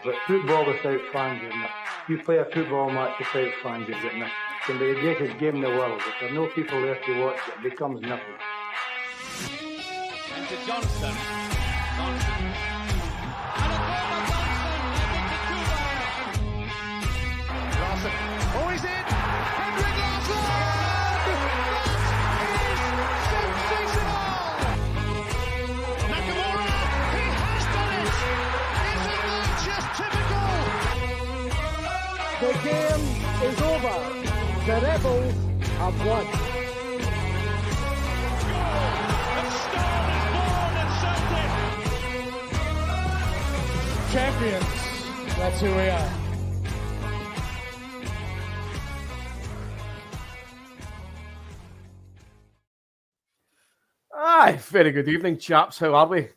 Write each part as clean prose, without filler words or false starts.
But football without fans is not. You play a football match without fans, you've got nothing. It can be the greatest game in the world. If there are no people there to watch, it becomes nothing. And to Johnson. Johnson. And a ball by Johnson. Larson. Oh, he's in. Henrik Larsson! That is sensational! Nakamura. He has done it. Isn't that just typical? The game is over. The Rebels have won. Champions, that's who we are. Aye, very good evening, chaps. How are we?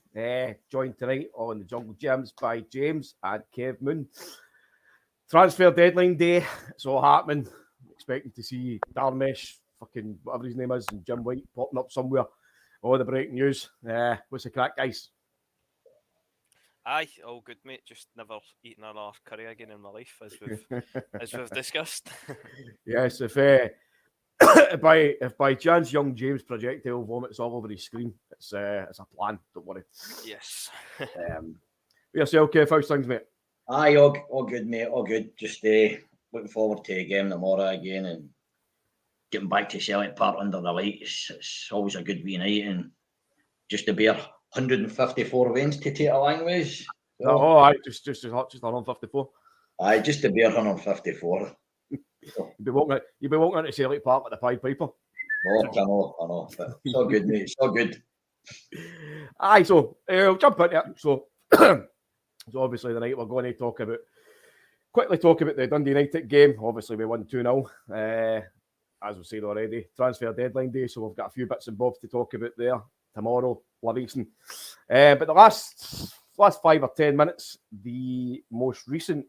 Joined tonight on the Jungle Gems by James and Kev Moon. Transfer deadline day, it's all happening. Expecting to see Darmesh, fucking whatever his name is, and Jim White popping up somewhere. All the breaking news. What's the crack, guys? Aye, all good, mate. Just never eaten another curry again in my life, as we've discussed. Yes, if by chance young James projectile vomits all over his screen, it's a plan. Don't worry. Yes. Yourself, Kev, how's things, mate? Aye, all good, mate. All good. Just looking forward to a game tomorrow again and getting back to Celtic Park under the lights. It's always a good wee night, and just to bear 154 wins to take a language. So, aye, just 154. Aye, just to bear 154. You'll be walking into Celtic Park with the Pied Piper. No, I know. But it's all good, mate. It's all good. Aye, so I'll jump into it. So, so obviously tonight we're going to quickly talk about the Dundee Utd game. Obviously we won 2-0. As we said already, transfer deadline day, so we've got a few bits and bobs to talk about there. Tomorrow, Livingston. But the last 5 or 10 minutes, the most recent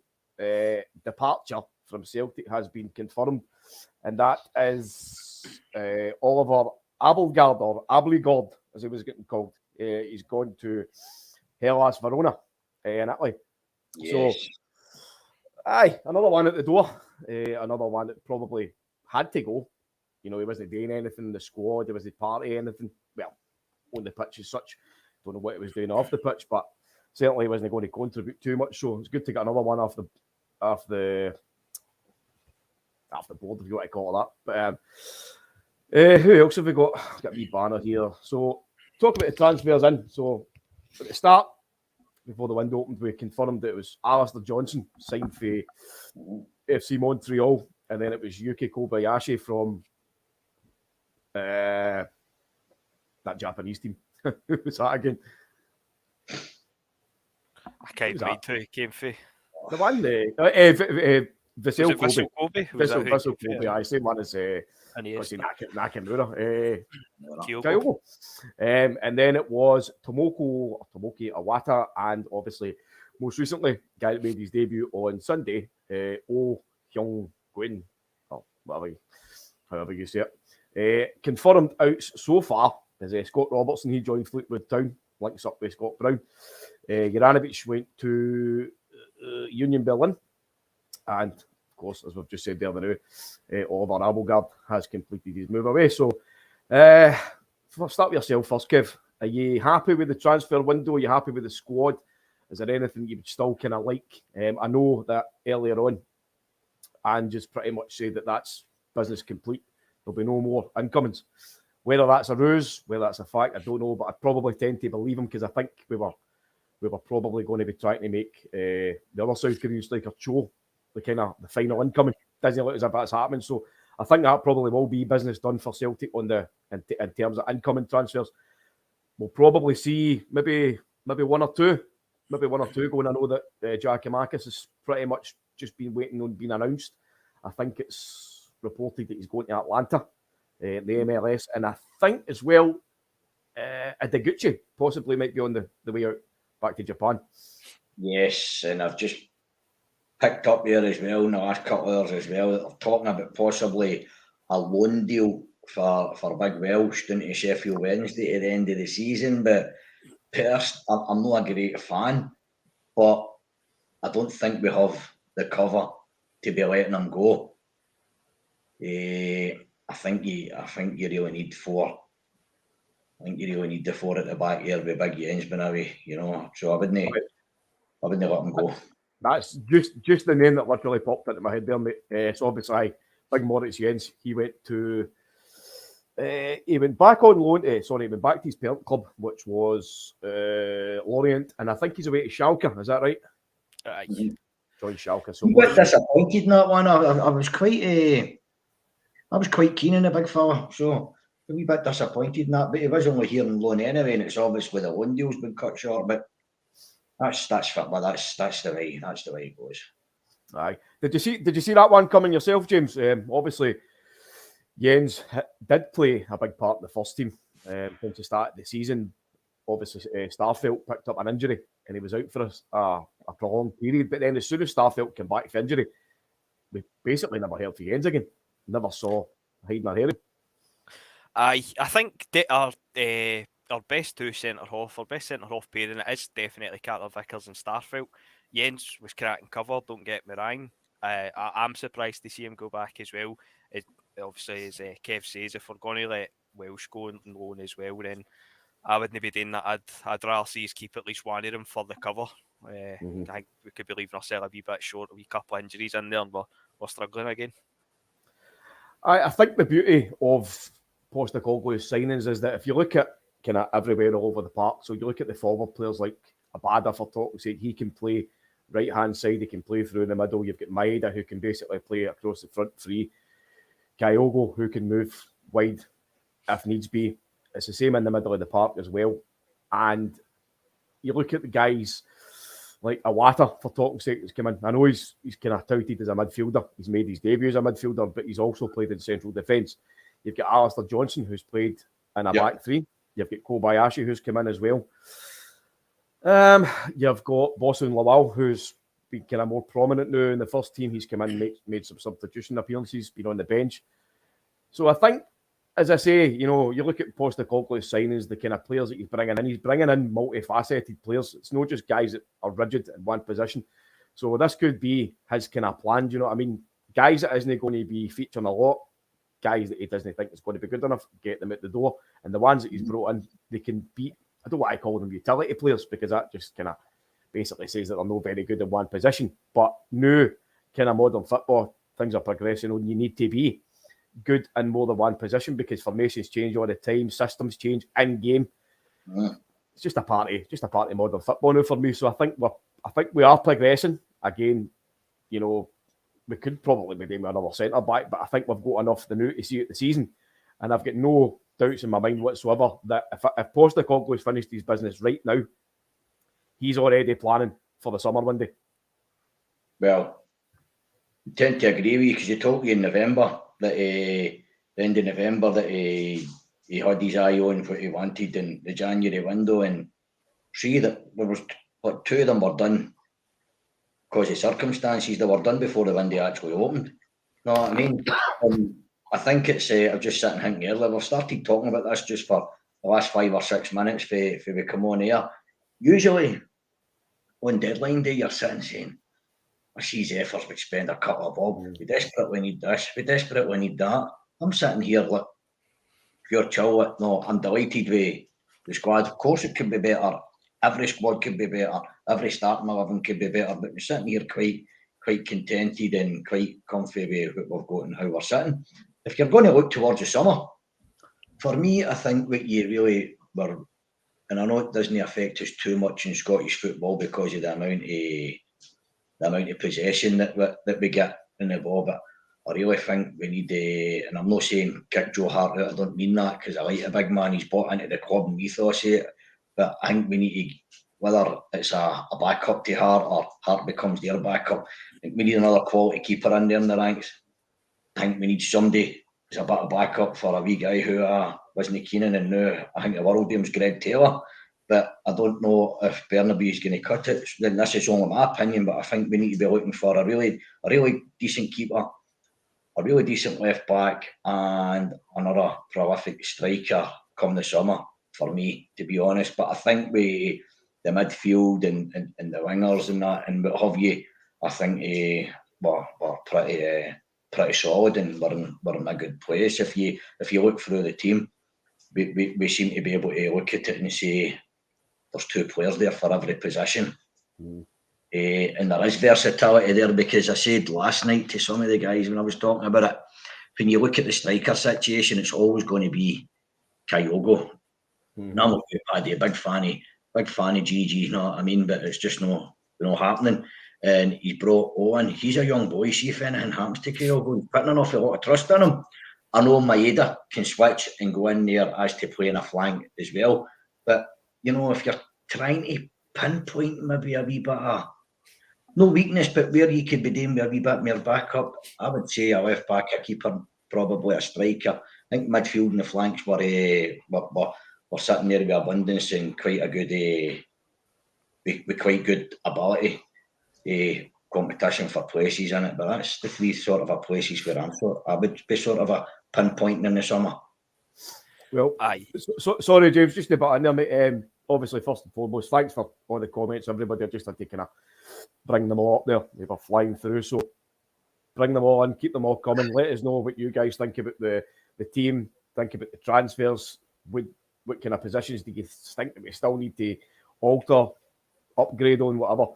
departure from Celtic has been confirmed, and that is Oliver Abelgard, or Abligord, as he was getting called. He's gone to Hellas Verona in Italy. Yes. So, aye, another one at the door. Another one that probably had to go. You know, he wasn't doing anything in the squad. He wasn't party anything. Well, on the pitch as such. Don't know what he was doing off the pitch, but certainly he wasn't going to contribute too much. So it's good to get another one off the board, if you want to call it that. But who else have we got? I've got a wee banner here. So talk about the transfers in. So at the start, before the window opened, we confirmed that it was Alistair Johnson signed for FC Montreal, and then it was Yuki Kobayashi from that Japanese team. Who was that again? I can't mind who he came for. The one, Vissel Kobe. Vissel Kobe, I same one as Nakamura. Kyogo. And then it was Tomoki Awata, and obviously, most recently, guy that made his debut on Sunday, Oh Hyung Gwyn, or however you say it. Confirmed out so far is Scott Robertson. He joined Fleetwood Town, links up with Scott Brown. Juranovic went to Union Berlin, and of course, as we've just said there now, Oliver Abelgard has completed his move away. So, start with yourself first, Kev. Are you happy with the transfer window? Are you happy with the squad? Is there anything you would still kind of like? I know that earlier on, and just pretty much say that that's business complete. There'll be no more incomings. Whether that's a ruse, whether that's a fact, I don't know, but I probably tend to believe him, because I think we were probably going to be trying to make the other South Korean striker Cho the final incoming. Doesn't look as if that's happening. So I think that probably will be business done for Celtic in terms of incoming transfers. We'll probably see maybe one or two going. I know that Giacomakis has pretty much just been waiting on being announced. I think it's reported that he's going to Atlanta, the MLS, and I think as well Adeguchi possibly might be on the way out back to Japan. Yes, and I've just picked up there as well in the last couple of hours as well. They're talking about possibly a loan deal for Big Welsh down to Sheffield Wednesday at the end of the season. But I'm not a great fan, but I don't think we have the cover to be letting him go. I think you really need 4. I think you really need the 4 at the back here with Big Jens been away, you know. So I wouldn't let him go. That's just the name that literally popped into my head there, mate. So obviously, Big Moritz Jens, he went back on loan. He went back to his parent club, which was Lorient, and I think he's away to Schalke. Is that right? Aye. Joined Schalke. So I'm a bit disappointed in that one. I was quite keen on the big fella, so a wee bit disappointed in that. But he was only here on loan anyway, and it's obviously the loan deal's been cut short. But that's football. That's the way it goes. Aye. Did you see that one coming yourself, James? Obviously, Jens did play a big part in the first team since the start of the season. Obviously, Starfelt picked up an injury and he was out for a prolonged period. But then as soon as Starfelt came back from injury, we basically never heard from Jens again. Never saw hiding or hearing. I think our best two our best centre-half pairing, it is definitely Carter-Vickers and Starfelt. Jens was cracking cover, don't get me wrong. I'm surprised to see him go back as well. Obviously, as Kev says, if we're going to let Welsh go on loan as well, then I wouldn't be doing that. I'd rather see us keep at least one of them for the cover. I think we could be leaving ourselves a wee bit short, a wee couple of injuries in there, and we're struggling again. I think the beauty of Postecoglou's signings is that if you look at kind of everywhere all over the park, so you look at the forward players like Abada, for talk's sake, he can play right-hand side, he can play through in the middle. You've got Maeda, who can basically play across the front three. Kyogo, who can move wide if needs be. It's the same in the middle of the park as well. And you look at the guys like Awata, for talk's sake, has come in. I know he's kind of touted as a midfielder. He's made his debut as a midfielder, but he's also played in central defence. You've got Alistair Johnson, who's played in a back three. You've got Kobayashi, who's come in as well. You've got Bosun Lawal, who's been kind of more prominent now in the first team. He's come in, made some substitution appearances, been on the bench. So I think, as I say, you look at Postecoglou's signings, the kind of players that he's bringing in. He's bringing in multifaceted players. It's not just guys that are rigid in one position. So this could be his kind of plan. Do you know what I mean? Guys that isn't going to be featuring a lot, guys that he doesn't think is going to be good enough, get them at the door. And the ones that he's brought in, they can beat. I don't want to call them utility players because that just kind of basically says that they're not very good in one position. But new kind of modern football, things are progressing on. You need to be good in more than one position because formations change all the time, systems change in game. It's just a party of modern football now for me. So I think we are progressing. Again, we could probably be doing another centre back, but I think we've got enough to now to see it the season. And I've got no doubts in my mind whatsoever that if Postecoglou's finished his business right now, he's already planning for the summer window. Well, I tend to agree with you because you told me in November that the end of November that he had his eye on what he wanted in the January window, and there was like 2 of them were done because of circumstances. They were done before the window actually opened. You know what I mean? I think it's, I was just sitting thinking earlier, we've started talking about this just for the last 5 or 6 minutes before we come on air. Usually on deadline day, you're sitting saying, I see his efforts would spend a couple of bob. We desperately need this, we desperately need that. I'm sitting here like pure chill. No, I'm delighted with the squad. Of course it could be better. Every squad could be better. Every starting 11 could be better. But we're sitting here quite contented and quite comfy with what we've got and how we're sitting. If you're going to look towards the summer, for me, I think what you really were, and I know it doesn't affect us too much in Scottish football because of the amount of possession that we get in the ball, but I really think we need and I'm not saying kick Joe Hart out, I don't mean that because I like a big man, he's bought into the club and ethos of it, but I think we need to, whether it's a backup to Hart or Hart becomes their backup, I think we need another quality keeper in there in the ranks. I think we need somebody as a bit of backup for a wee guy who wasn't keen in, and now I think the world name's Greg Taylor. But I don't know if Bernaby is going to cut it. Then this is only my opinion, but I think we need to be looking for a really decent keeper, a really decent left back, and another prolific striker come the summer. For me, to be honest, but I think we midfield and the wingers and that, and what have you. I think we're pretty solid, and we're in a good place. If you look through the team, we seem to be able to look at it and say there's 2 players there for every position. And there is versatility there, because I said last night to some of the guys when I was talking about it, when you look at the striker situation, it's always going to be Kyogo. No, I'm okay, Paddy, a big fan of GG, you know what I mean? But it's just not happening. And he brought Owen. He's a young boy. See if anything happens to Kyogo, he's putting an awful lot of trust in him. I know Maeda can switch and go in there as to play in a flank as well. But, you know, if you're trying to pinpoint maybe a wee bit of, no weakness, but where you could be doing a wee bit more backup, I would say a left back, a keeper, probably a striker. I think midfield and the flanks were sitting there with abundance and quite a good, with quite good ability. Competition for places in it, but that's the 3 sort of places where I would be sort of a pinpointing in the summer. Well, sorry, James, just about in there, mate. Obviously, first and foremost, thanks for all the comments, everybody. I just had to kind of bring them all up there. They were flying through, so bring them all in, keep them all coming. Let us know what you guys think about the team, think about the transfers. What kind of positions do you think that we still need to alter, upgrade on, whatever?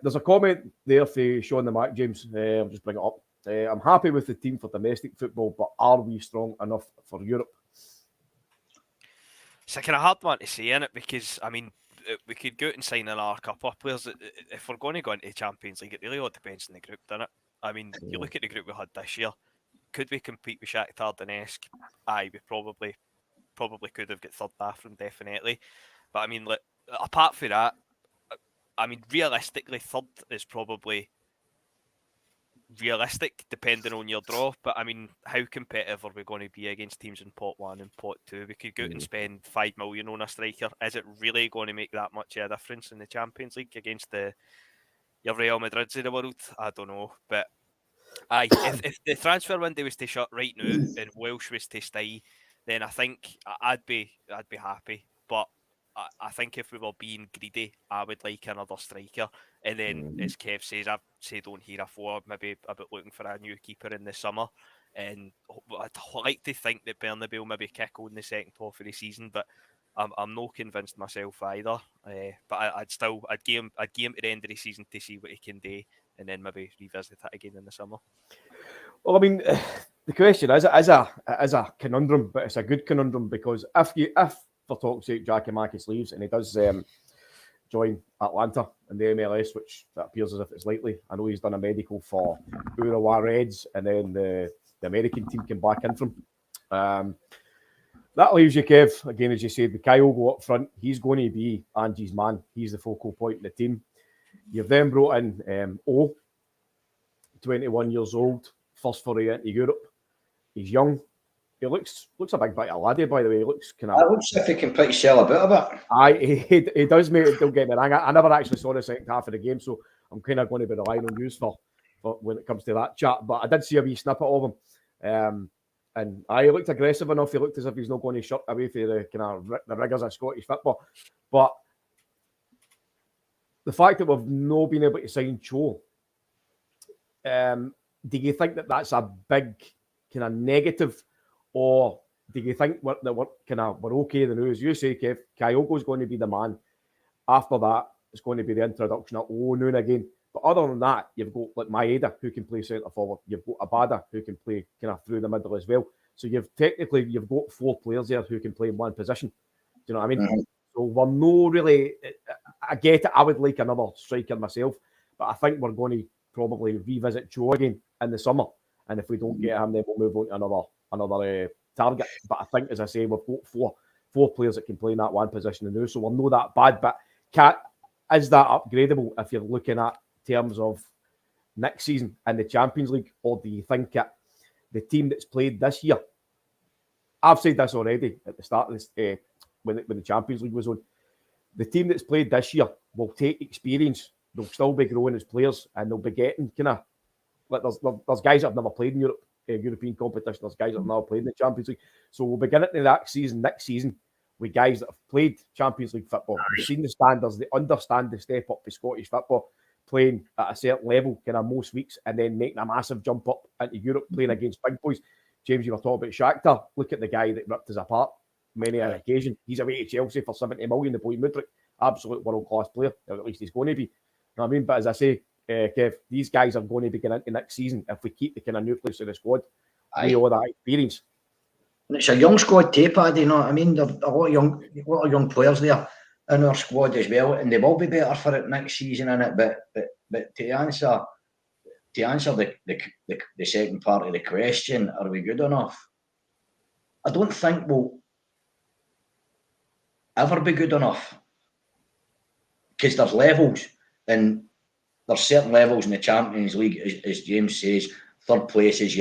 There's a comment there for Sean the Mac, James. I'll just bring it up. I'm happy with the team for domestic football, but are we strong enough for Europe? It's a kind of hard one to say, innit? Because, I mean, we could go out and sign in our couple of players. If we're going to go into the Champions League, it really all depends on the group, doesn't it? I mean, you look at the group we had this year. Could we compete with Shakhtar Donetsk? Aye, we probably could have got third after them, definitely. But I mean, apart from that, I mean, realistically, third is probably realistic, depending on your draw. But I mean, how competitive are we going to be against teams in pot 1 and pot 2? We could go out and spend 5 million on a striker. Is it really going to make that much of a difference in the Champions League against your Real Madrids of the world? I don't know. But aye, if the transfer window was to shut right now and Welsh was to stay, then I think I'd be happy. But I think if we were being greedy, I would like another striker. And then, as Kev says, I've said on here before, maybe about looking for a new keeper in the summer. And I'd like to think that Bernabeu will maybe kick on the second half of the season, but I'm not convinced myself either. But I'd give him at the end of the season to see what he can do, and then maybe revisit it again in the summer. Well, I mean, the question is a conundrum, but it's a good conundrum, because if for talk's sake, Giakoumakis leaves and he does join Atlanta in the MLS, which that appears as if it's likely. I know he's done a medical for Urawa Reds, and then the American team came back in from. That leaves you, Kev, again, as you said, with Kyogo up front. He's going to be Angie's man. He's the focal point in the team. You've then brought in 21 years old, first foray into Europe. He's young. He looks a big bit of a laddie, by the way. He looks kind of. It looks as if he can pretty sell a bit of it. Aye, he does, mate. Don't get me wrong. I never actually saw the second half of the game, so I'm kind of going to be relying on news for when it comes to that chat. But I did see a wee snippet of him, and he looked aggressive enough. He looked as if he's not going to shirk away from the kind of the rigours of Scottish football. But the fact that we've not been able to sign Cho, do you think that that's a big kind of negative? Or do you think we're okay then? As you say, Kev, Kyogo's going to be the man. After that, it's going to be the introduction of Noon again. But other than that, you've got like Maeda, who can play centre forward. You've got Abada, who can play kind of through the middle as well. So you've got 4 players there who can play in one position. Do you know what I mean? Mm-hmm. So we're no really. I get it. I would like another striker myself, but I think we're going to probably revisit Joe again in the summer. And if we don't get him, then we'll move on to another target. But I think, as I say, we've got four players that can play in that one position now, so we're not that bad. But is that upgradable if you're looking at terms of next season in the Champions League, or do you think the team that's played this year? I've said this already at the start of this when the Champions League was on. The team that's played this year will take experience. They'll still be growing as players, and they'll be getting kind of like there's guys that have never played in European competition. There's guys that have never played in the Champions League. So we'll begin it next season with guys that have played Champions League football. They've seen the standards, they understand the step up for Scottish football, playing at a certain level, kind of most weeks, and then making a massive jump up into Europe, playing against big boys. James, you were talking about Shakhtar. Look at the guy that ripped us apart many an occasion. He's away to Chelsea for 70 million, the boy Mudryk. Absolute world-class player, or at least he's going to be. You know what I mean? But as I say, Kev, these guys are going to be getting into next season if we keep the kind of nucleus of the squad. We all that experience. And it's a young squad too, Paddy, you know what I mean? There's a lot of young players there in our squad as well, and they will be better for it next season, innit? But to answer the second part of the question, are we good enough? I don't think we'll ever be good enough, because there's levels, and there's certain levels in the Champions League, as James says. Third place is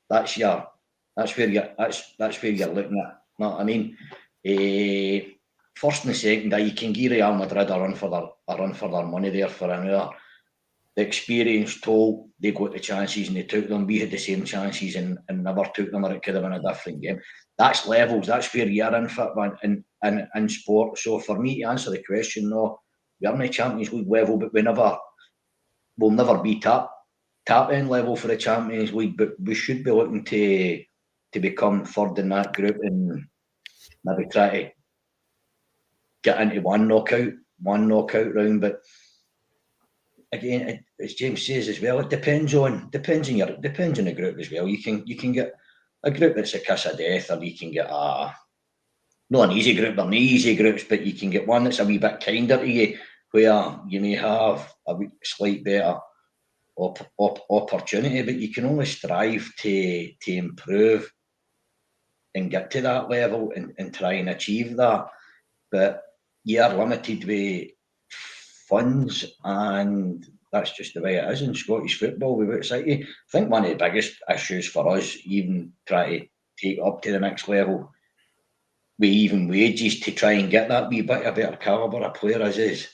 that's where you're looking at. You know what I mean? First and second, you can give Real Madrid a run for their money there for an hour. The experience told they got the chances and they took them. We had the same chances and never took them, or it could have been a different game. That's levels. That's where you're in football in sport. So for me to answer the question, no, we are in the Champions League level, but we'll never be top end level for the Champions League. But we should be looking to become third in that group and maybe try to get into one knockout round. But again, as James says as well, it depends on the group as well. You can get a group that's a kiss of death, or you can get not an easy group. They're not easy groups, but you can get one that's a wee bit kinder to you, where you may have a wee slight better opportunity, but you can only strive to improve and get to that level and try and achieve that. But you're limited with funds, and that's just the way it is in Scottish football. I think one of the biggest issues for us, even try to take up to the next level, with even wages to try and get that wee bit of better calibre of player is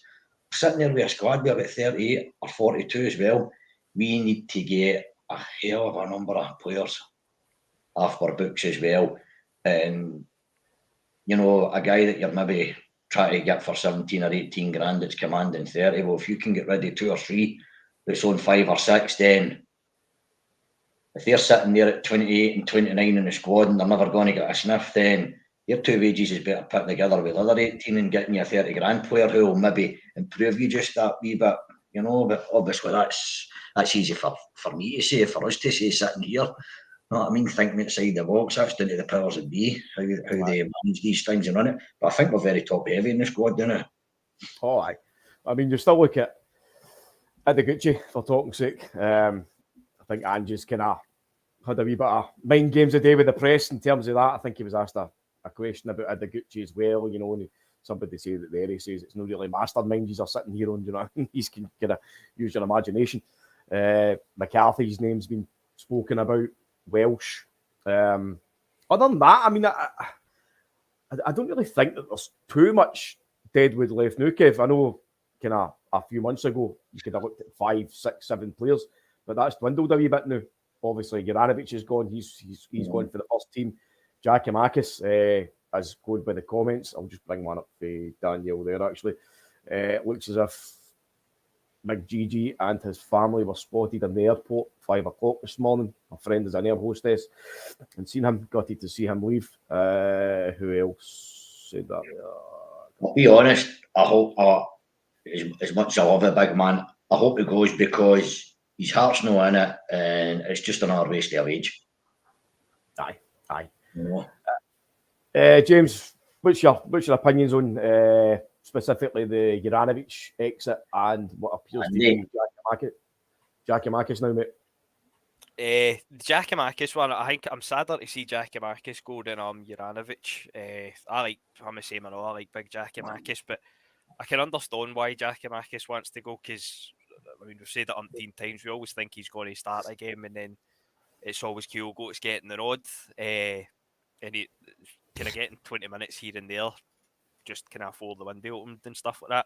sitting there with a squad with about 38 or 42 as well. We need to get a hell of a number of players off our books as well. And, you know, a guy that you're maybe trying to get for 17 or 18 grand that's commanding 30, well, if you can get rid of 2 or 3 that's on 5 or 6, then if they're sitting there at 28 and 29 in the squad and they're never going to get a sniff, then your 2 wages is better put together with the other 18 and getting you a 30 grand player who will maybe improve you just that wee bit, you know. But obviously that's easy for me to say, for us to say sitting here. You know what I mean? Thinking outside the box, that's down to the powers that be, how they manage these things and run it. But I think we're very top heavy in the squad, don't we? Oh, aye. I mean, you still look at Gucci, for talking sake. I think Ange's kind of had a wee bit of mind games a day with the press in terms of that. I think he was asked a question about Gucci as well, you know, and somebody say that there he says it's not really masterminds are sitting here on, you know, he's can kind of use your imagination. McCarthy's name's been spoken about, Welsh. Other than that, I mean, I don't really think that there's too much deadwood left now, Kev. I know kind of a few months ago you could have looked at 5, 6, 7 players, but that's dwindled a wee bit now. Obviously, Juranovic is gone. He's gone for the first team. Giacomakis has gone by the comments. I'll just bring one up for Daniel there, actually. It looks as if Big Gigi and his family were spotted in the airport 5 o'clock this morning. My friend is an air hostess and seen him. Gutted to see him leave. Who else said that? I'll be honest, I hope, as much as I love a big man, I hope he goes, because his heart's not in it and it's just another waste of age. Aye. You know? James, what's your opinions on specifically the Juranovic exit and what appears to be Giacomakis now, mate? Giacomakis one, I think I'm sadder to see Giacomakis go than Juranovic. I'm the same, I know I like big Giacomakis, but I can understand why Giacomakis wants to go, because I mean, we've said it umpteen times, we always think he's going to start a game and then it's always Kyogo's getting the nod, and he kind of getting 20 minutes here and there, just kind of for the window opened and stuff like that.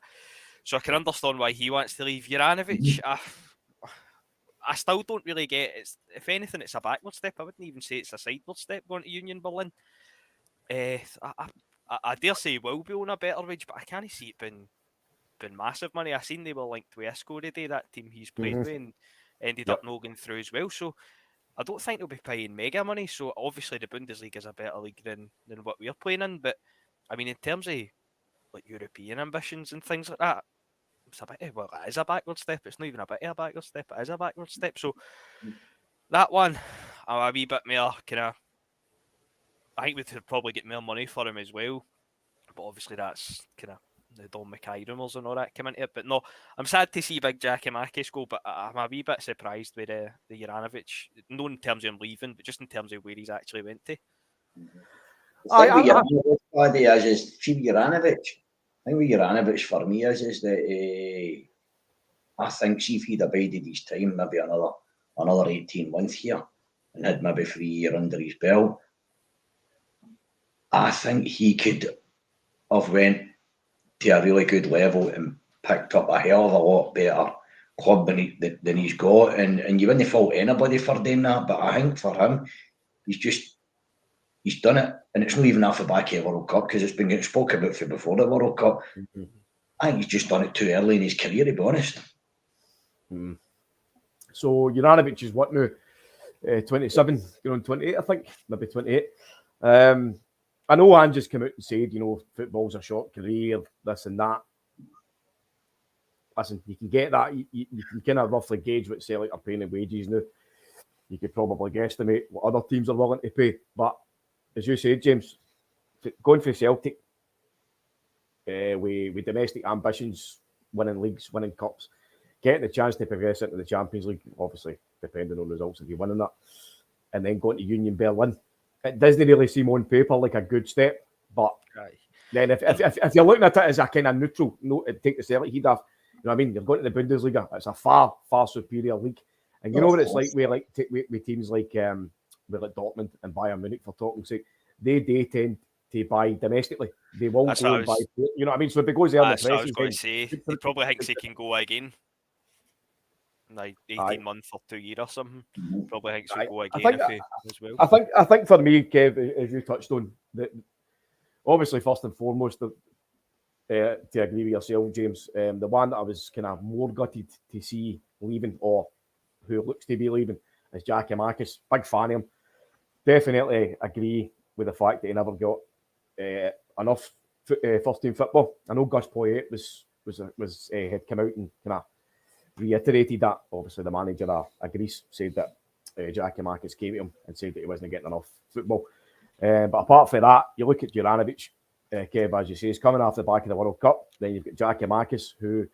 So I can understand why he wants to leave. Juranovic, I still don't really get it. If anything, it's a backward step. I wouldn't even say it's a sideward step going to Union Berlin. I dare say he will be on a better wage, but I can't see it being massive money. I seen they were linked with Isco today, that team he's played with, and ended up not going through as well. So I don't think they'll be paying mega money. So obviously the Bundesliga is a better league than what we're playing in. But I mean, in terms of like European ambitions and things like that, it's a bit, well, it is a backward step. It's not even a bit of a backward step. It is a backward step. So that one, I'm a wee bit more kind of. I think we could probably get more money for him as well. But obviously that's kind of the Don Mackay rumours and all that come into it. But no, I'm sad to see Big Giacomakis go, but I'm a wee bit surprised with the Juranovic, not in terms of him leaving, but just in terms of where he's actually went to. I think with Juranovic is Juranovic. I think with Juranovic for me is that I think see if he'd abided his time, maybe another 18 months here, and had maybe 3 years under his belt, I think he could have went to a really good level and picked up a hell of a lot better club than he's got. And you wouldn't fault anybody for doing that, but I think for him, he's done it. And it's not even off the back of the World Cup, because it's been getting spoken about for before the World Cup. Mm-hmm. I think he's just done it too early in his career, to be honest. Mm. So Juranovic is what now? 27, going on 28, I think, maybe 28. I know Ange just came out and said, football's a short career, this and that. Listen, you can get that. You can kind of roughly gauge what Celtic are paying in wages now. You could probably guesstimate what other teams are willing to pay. But as you said, James, going for Celtic with domestic ambitions, winning leagues, winning cups, getting the chance to progress into the Champions League, obviously, depending on results if you're winning that, and then going to Union Berlin. It doesn't really seem on paper like a good step, but then if you're looking at it as a kind of neutral note, take the Celtic heat off, you know what I mean? You're going to the Bundesliga. It's a far, far superior league, and you know what it's like. With teams like Dortmund and Bayern Munich, for talking's sake, they tend to buy domestically. They will go and buy. You know what I mean? So if it goes there, that's what I was going to say. He probably thinks he can go again. Like 18 months or 2 years or something. Probably thinks he'll go again as well. I think for me, Kev, as you touched on, that obviously first and foremost, to agree with yourself, James, the one that I was kind of more gutted to see leaving, or who looks to be leaving, is Giacomakis. Big fan of him. Definitely agree with the fact that he never got enough first team football. I know Gus Poyet had come out and kind of reiterated that. Obviously, the manager agrees, said that Giacomakis came to him and said that he wasn't getting enough football. But apart from that, you look at Juranovic, Kev, as you say, he's coming off the back of the World Cup. Then you've got Giacomakis, who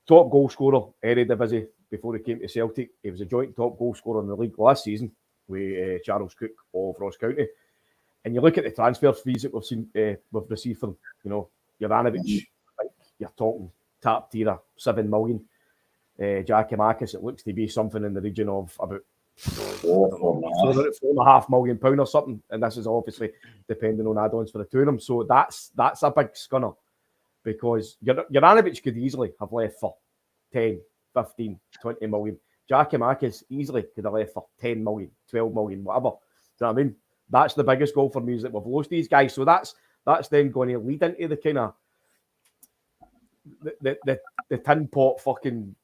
top goal scorer, Eredivisie, before he came to Celtic. He was a joint top goal scorer in the league last season with Charles Cook of Ross County. And you look at the transfer fees that we've received from, Juranovic, I think you're talking top tier, 7 million. Giacomakis, it looks to be something in the region of about £4.5 million or something, and this is obviously depending on add-ons for the two of them. So that's a big scunner, because Juranovic could easily have left for 10, 15, 20 million. Giacomakis easily could have left for 10 million, 12 million, whatever. Do you know what I mean? That's the biggest goal for me, is that we've lost these guys. So that's then going to lead into the kind of the tin pot fucking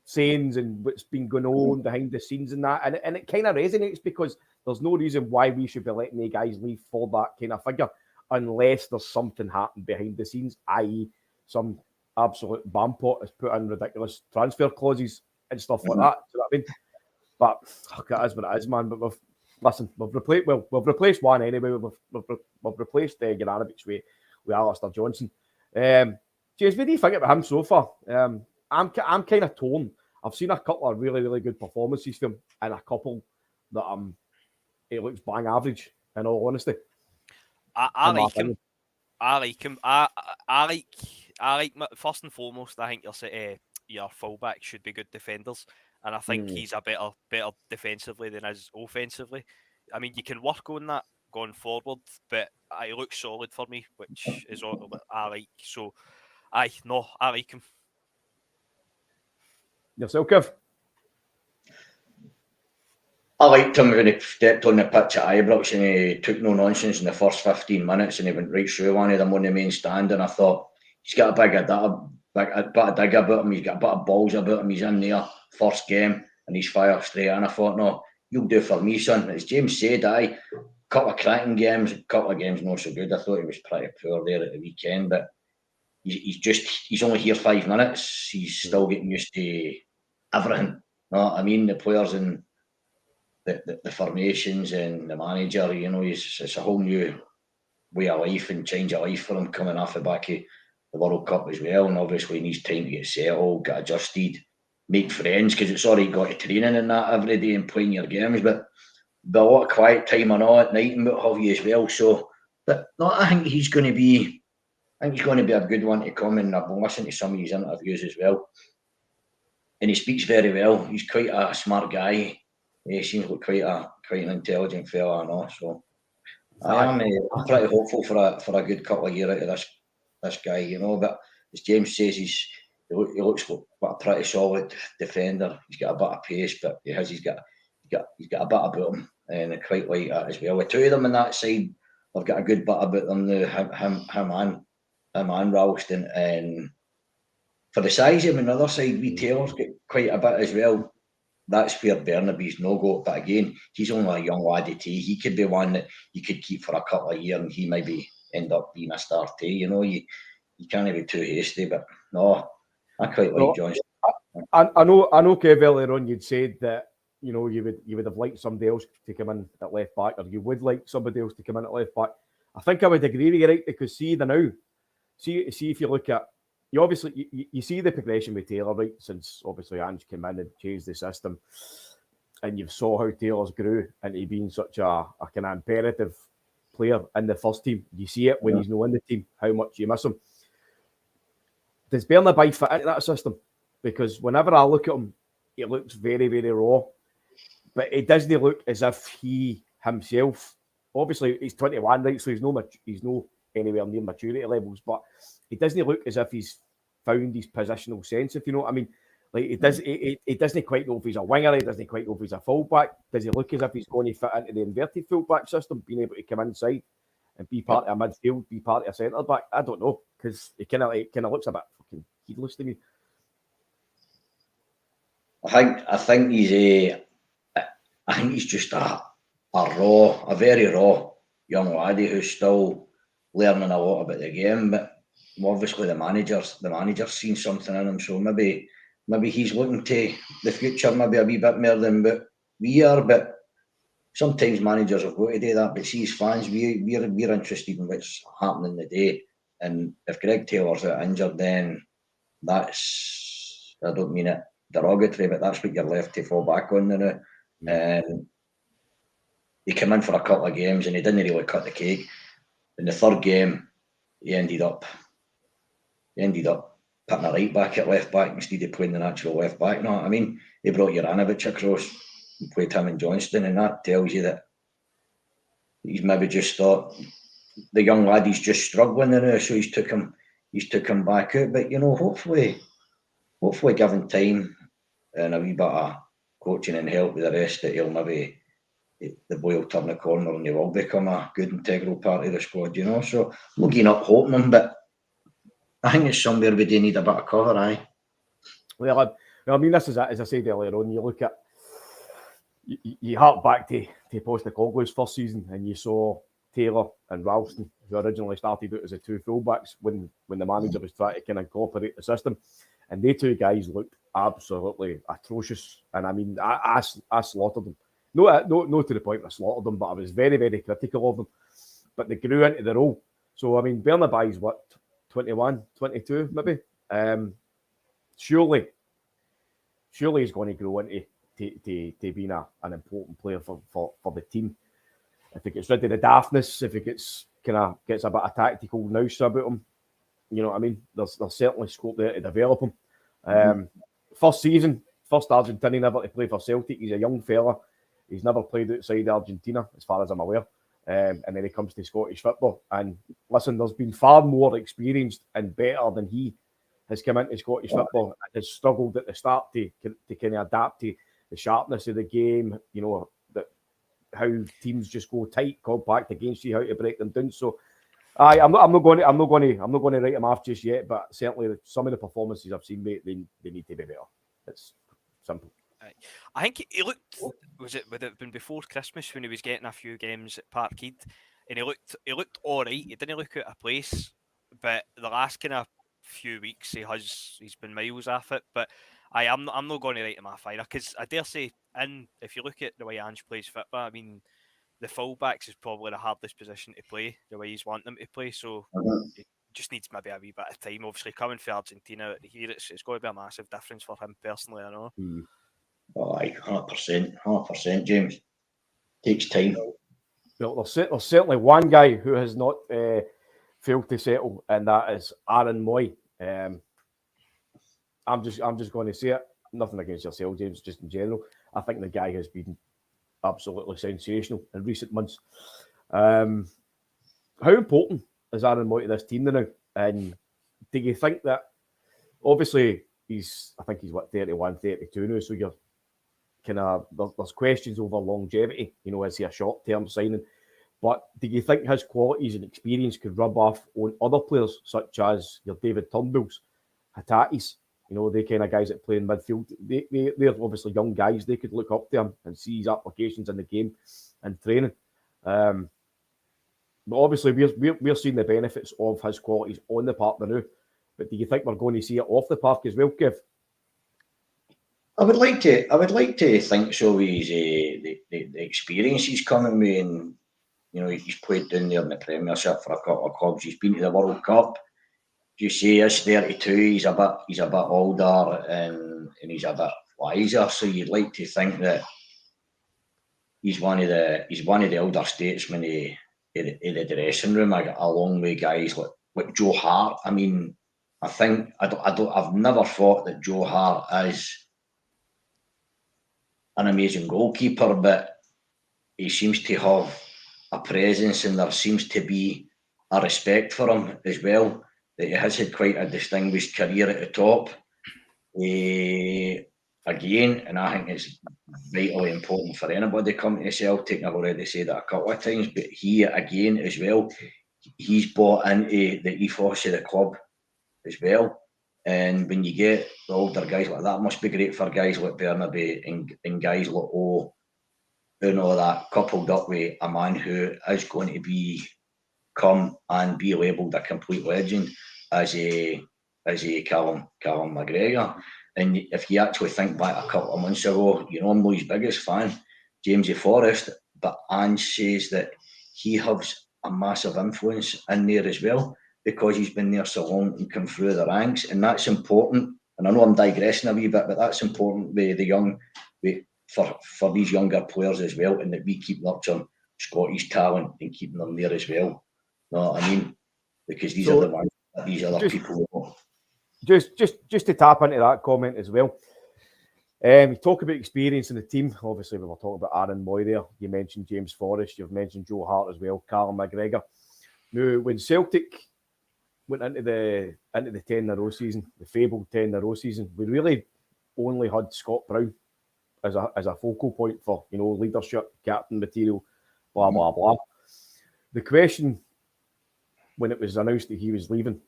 sayings and what's been going on behind the scenes and that, and it kind of resonates, because there's no reason why we should be letting the guys leave for that kind of figure, unless there's something happening behind the scenes, i.e. some absolute bampot has put in ridiculous transfer clauses and stuff like that. Do you know what I mean? But it is what it is, man. But we've replaced one anyway. We've replaced Juranovic with Alistair Johnson. James, what do you think about him so far? I'm kind of torn. I've seen a couple of really, really good performances from him, and a couple that it looks bang average, in all honesty. I like him. I like first and foremost, I think your fullback should be good defenders, and I think he's a better defensively than he is offensively. I mean, you can work on that going forward, but he looks solid for me, which is what I like. So, I like him. Yourself, Kev? I liked him when he stepped on the pitch at Ibrox and he took no nonsense in the first 15 minutes and he went right through one of them on the main stand, and I thought he's got a bit of dig about him, he's got a bit of balls about him, he's in there, first game, and he's fired straight in. I thought, no, you'll do for me, son. As James said, couple of cracking games, a couple of games not so good. I thought he was pretty poor there at the weekend, but he's only here 5 minutes. He's still getting used to everything. You know what I mean? The players and the formations and the manager, it's a whole new way of life and change of life for him coming off the back of the World Cup as well. And obviously he needs time to get settled, get adjusted, make friends, because it's already got to training and that every day and playing your games, but a lot of quiet time and all at night and what have you as well. So, but no, I think he's going to be a good one to come, and I've been listening to some of his interviews as well. And he speaks very well. He's quite a smart guy. He seems like quite an intelligent fella, I know. So I'm pretty hopeful for a good couple of years out of this guy, But as James says, he looks like a pretty solid defender. He's got a bit of pace, but he's got a bit about him, and I quite like that as well. The two of them on that side, I've got a good bit about them now. Him and Ralston, and for the size of him on the other side, we Taylor's got quite a bit as well. That's where Burnaby's no go. But again, he's only a young laddie too. He could be one that you could keep for a couple of years, and he maybe end up being a star too. You can't be too hasty. But no, I quite like Johnson. I know, Kev, earlier on you'd said that you would have liked somebody else to come in at left back, or you would like somebody else to come in at left back. I think I would agree with you, right? Because see if you look at, you see the progression with Taylor, right? Since obviously Ange came in and changed the system, and you saw how Taylor's grew into being such a kind of imperative player in the first team. You see it when he's not in the team, how much you miss him. Does Burnaby fit into that system? Because whenever I look at him, he looks very, very raw, but it doesn't look as if he himself. Obviously, he's 21, right? So he's no anywhere near maturity levels, but it doesn't look as if he's found his positional sense, if you know what I mean. Like it doesn't quite know if he's a winger, it doesn't quite know if he's a fullback. Does he look as if he's going to fit into the inverted fullback system, being able to come inside and be part of a midfield, be part of a centre back? I don't know, because it kind of looks a bit fucking heedless to me. I think he's just a very raw young laddie who's still learning a lot about the game, but obviously the manager's seen something in him, so maybe he's looking to the future, maybe a wee bit more than what we are. But sometimes managers have got to do that. But see, as fans, we're interested in what's happening today. And if Greg Taylor's injured, then that's, I don't mean it derogatory, but that's what you're left to fall back on now. And he came in for a couple of games and he didn't really cut the cake. In the third game, he ended up putting a right back at left back instead of playing the natural left back. You know what I mean? He brought Juranovic across and played him and Johnston, and that tells you that he's maybe just thought the young lad he's just struggling now, so he's took him back out. But hopefully given time and a wee bit of coaching and help with the rest, that the boy will turn the corner and he will become a good integral part of the squad, So I'm not giving up hoping him, but I think it's somewhere we do need a bit of cover, aye. Well, I mean, this is, as I said earlier on, you look at, you hark back to Postecoglou's first season, and you saw Taylor and Ralston, who originally started out as the two fullbacks when the manager was trying to kind of incorporate the system, and they two guys looked absolutely atrocious. And I mean, I slaughtered them. No, to the point where I slaughtered them, but I was very, very critical of them. But they grew into the role. So, I mean, Burnaby's what, 21, 22 maybe? Surely he's going to grow into being an important player for the team. If he gets rid of the daftness, if he gets a bit of tactical nous about him, you know what I mean? There's certainly scope there to develop him. First Argentinian ever to play for Celtic. He's a young fella. He's never played outside Argentina, as far as I'm aware. And then he comes to Scottish football. And listen, there's been far more experienced and better than he has come into Scottish football and has struggled at the start to kind of adapt to the sharpness of the game, the how teams just go tight, compact against you, how to break them down. So, I'm not going to write him off just yet. But certainly, some of the performances I've seen, mate, they need to be better. It's simple. I think he looked. Would it have been before Christmas when he was getting a few games at Parkhead, and he looked all right. He didn't look out of place, but the last kind of few weeks he's been miles off it. But I'm not going to write him off either, because I dare say, and if you look at the way Ange plays football, I mean, the fullbacks is probably the hardest position to play, the way he's wanting them to play. So it just needs maybe a wee bit of time. Obviously, coming from Argentina here, it's going to be a massive difference for him personally, I know. Oh, 100%, James. Takes time. Well, there's certainly one guy who has not failed to settle, and that is Aaron Moy. I'm just going to say it. Nothing against yourself, James, just in general. I think the guy has been absolutely sensational in recent months. How important is Aaron Moy to this team now? And do you think that, obviously, I think he's 31, 32 now, so you're kind of, there's questions over longevity. You know, is he a short-term signing? But do you think his qualities and experience could rub off on other players, such as your David Turnbulls, Hatatis? You know, they kind of guys that play in midfield. They're obviously young guys. They could look up to him and see his applications in the game and training. But obviously, we're seeing the benefits of his qualities on the park now. But do you think we're going to see it off the park as well, Kev? I would like to think so. With the experience he's coming with, and you know, he's played down there in the Premiership for a couple of clubs. He's been to the World Cup. You see, he's 32. He's a bit older, and he's a bit wiser. So you'd like to think that he's one of the elder statesmen in the dressing room, along with guys like Joe Hart. I mean, I've never thought that Joe Hart is an amazing goalkeeper, but he seems to have a presence, and there seems to be a respect for him as well. That he has had quite a distinguished career at the top. Again, and I think it's vitally important for anybody coming to Celtic. I've already said that a couple of times, but he again as well, he's bought into the ethos of the club as well. And when you get the older guys like that, it must be great for guys like Bernabe and guys like O, and all that, coupled up with a man who is going to come and be labelled a complete legend as a Callum McGregor. And if you actually think back a couple of months ago, you know, I'm not his biggest fan, Jamesy Forrest, but Ange says that he has a massive influence in there as well, because he's been there so long and come through the ranks, and that's important. And I know I'm digressing a wee bit, but that's important for these younger players as well, and that we keep nurturing Scottish talent and keeping them there as well. You know what I mean? Because these are the ones that these other people. Just to tap into that comment as well. You talk about experience in the team. Obviously, we were talking about Aaron Moy there. You mentioned James Forrest. You've mentioned Joe Hart as well. Callum McGregor. Now, when Celtic went into the 10-in-a-row season, the fabled 10-in-a-row season, we really only had Scott Brown as a focal point for, you know, leadership, captain material, blah blah blah. The question when it was announced that he was leaving,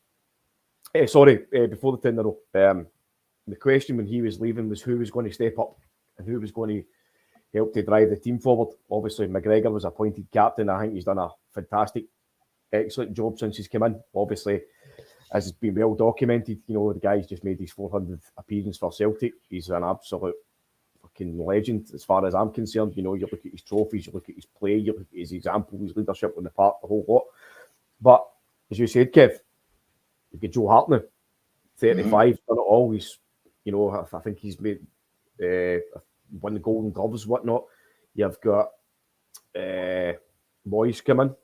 before the 10-in-a-row, the question when he was leaving was who was going to step up and who was going to help to drive the team forward. Obviously, McGregor was appointed captain. I think he's done a fantastic, excellent job since he's come in. Obviously, as it's been well documented, you know, the guy's just made his 400th appearance for Celtic. He's an absolute fucking legend as far as I'm concerned. You know, you look at his trophies, you look at his play, you look at his example, his leadership on the park, the whole lot. But as you said, Kev, you've got Joe Hart now, 35, done it all. He's, you know, I think he's made won the Golden Gloves, whatnot. You've got boys come in,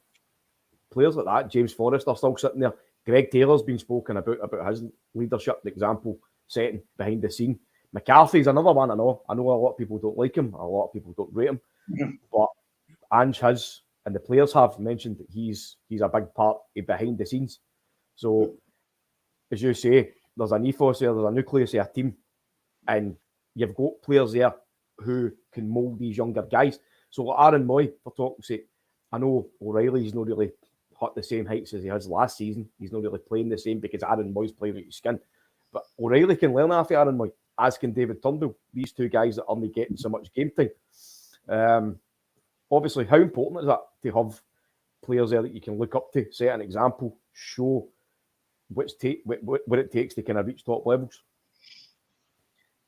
players like that. James Forrest are still sitting there. Greg Taylor's been spoken about his leadership, the example setting behind the scene. McCarthy's another one. I know a lot of people don't like him. A lot of people don't rate him. But Ange has, and the players have mentioned that he's a big part of behind the scenes. So, as you say, there's an ethos there, there's a nucleus of a team, and you've got players there who can mould these younger guys. So Aaron Moy, for talking sake, I know O'Reilly's not really hit the same heights as he has last season. He's not really playing the same because Aaron Moy's playing out his skin. But O'Reilly can learn off Aaron Moy, as can David Turnbull. These two guys that are only getting so much game time. Obviously, how important is that to have players there that you can look up to, set an example, show what it takes to kind of reach top levels?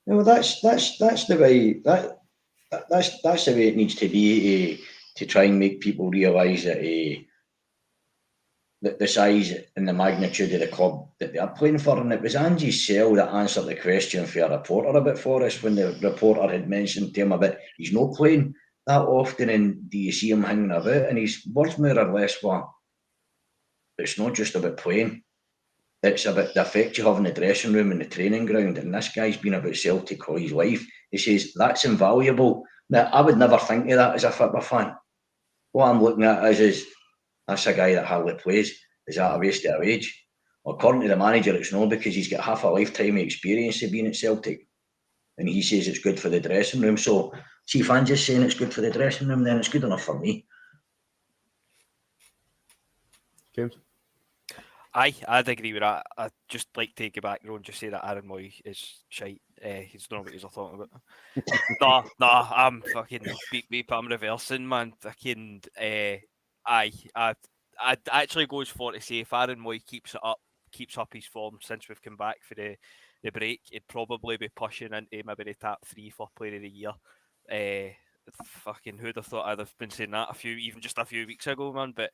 No, that's the way that's the way it needs to be to try and make people realise that the size and the magnitude of the club that they are playing for. And it was Angie Sell that answered the question for a reporter a bit for us when the reporter had mentioned to him about he's not playing that often and do you see him hanging about? And his words more or less were, it's not just about playing. It's about the effect you have in the dressing room and the training ground. And this guy's been about Celtic all his life. He says, that's invaluable. Now, I would never think of that as a football fan. What I'm looking at is that's a guy that hardly plays. Is that a waste of age? Well, according to the manager, it's not, because he's got half a lifetime of experience of being at Celtic. And he says it's good for the dressing room. So, see, if I'm just saying it's good for the dressing room, then it's good enough for me. James? I'd agree with that. I'd just like to go back and just say that Aaron Moy is shite. He's not what he's talking about. no, I'm fucking beat me, but I'm reversing, man. Fucking, I'd actually go as far to say if Aaron Moy keeps up his form since we've come back for the break, he'd probably be pushing into maybe the top 3 for Player of the Year. Fucking who'd have thought I'd have been saying that even just a few weeks ago, man. But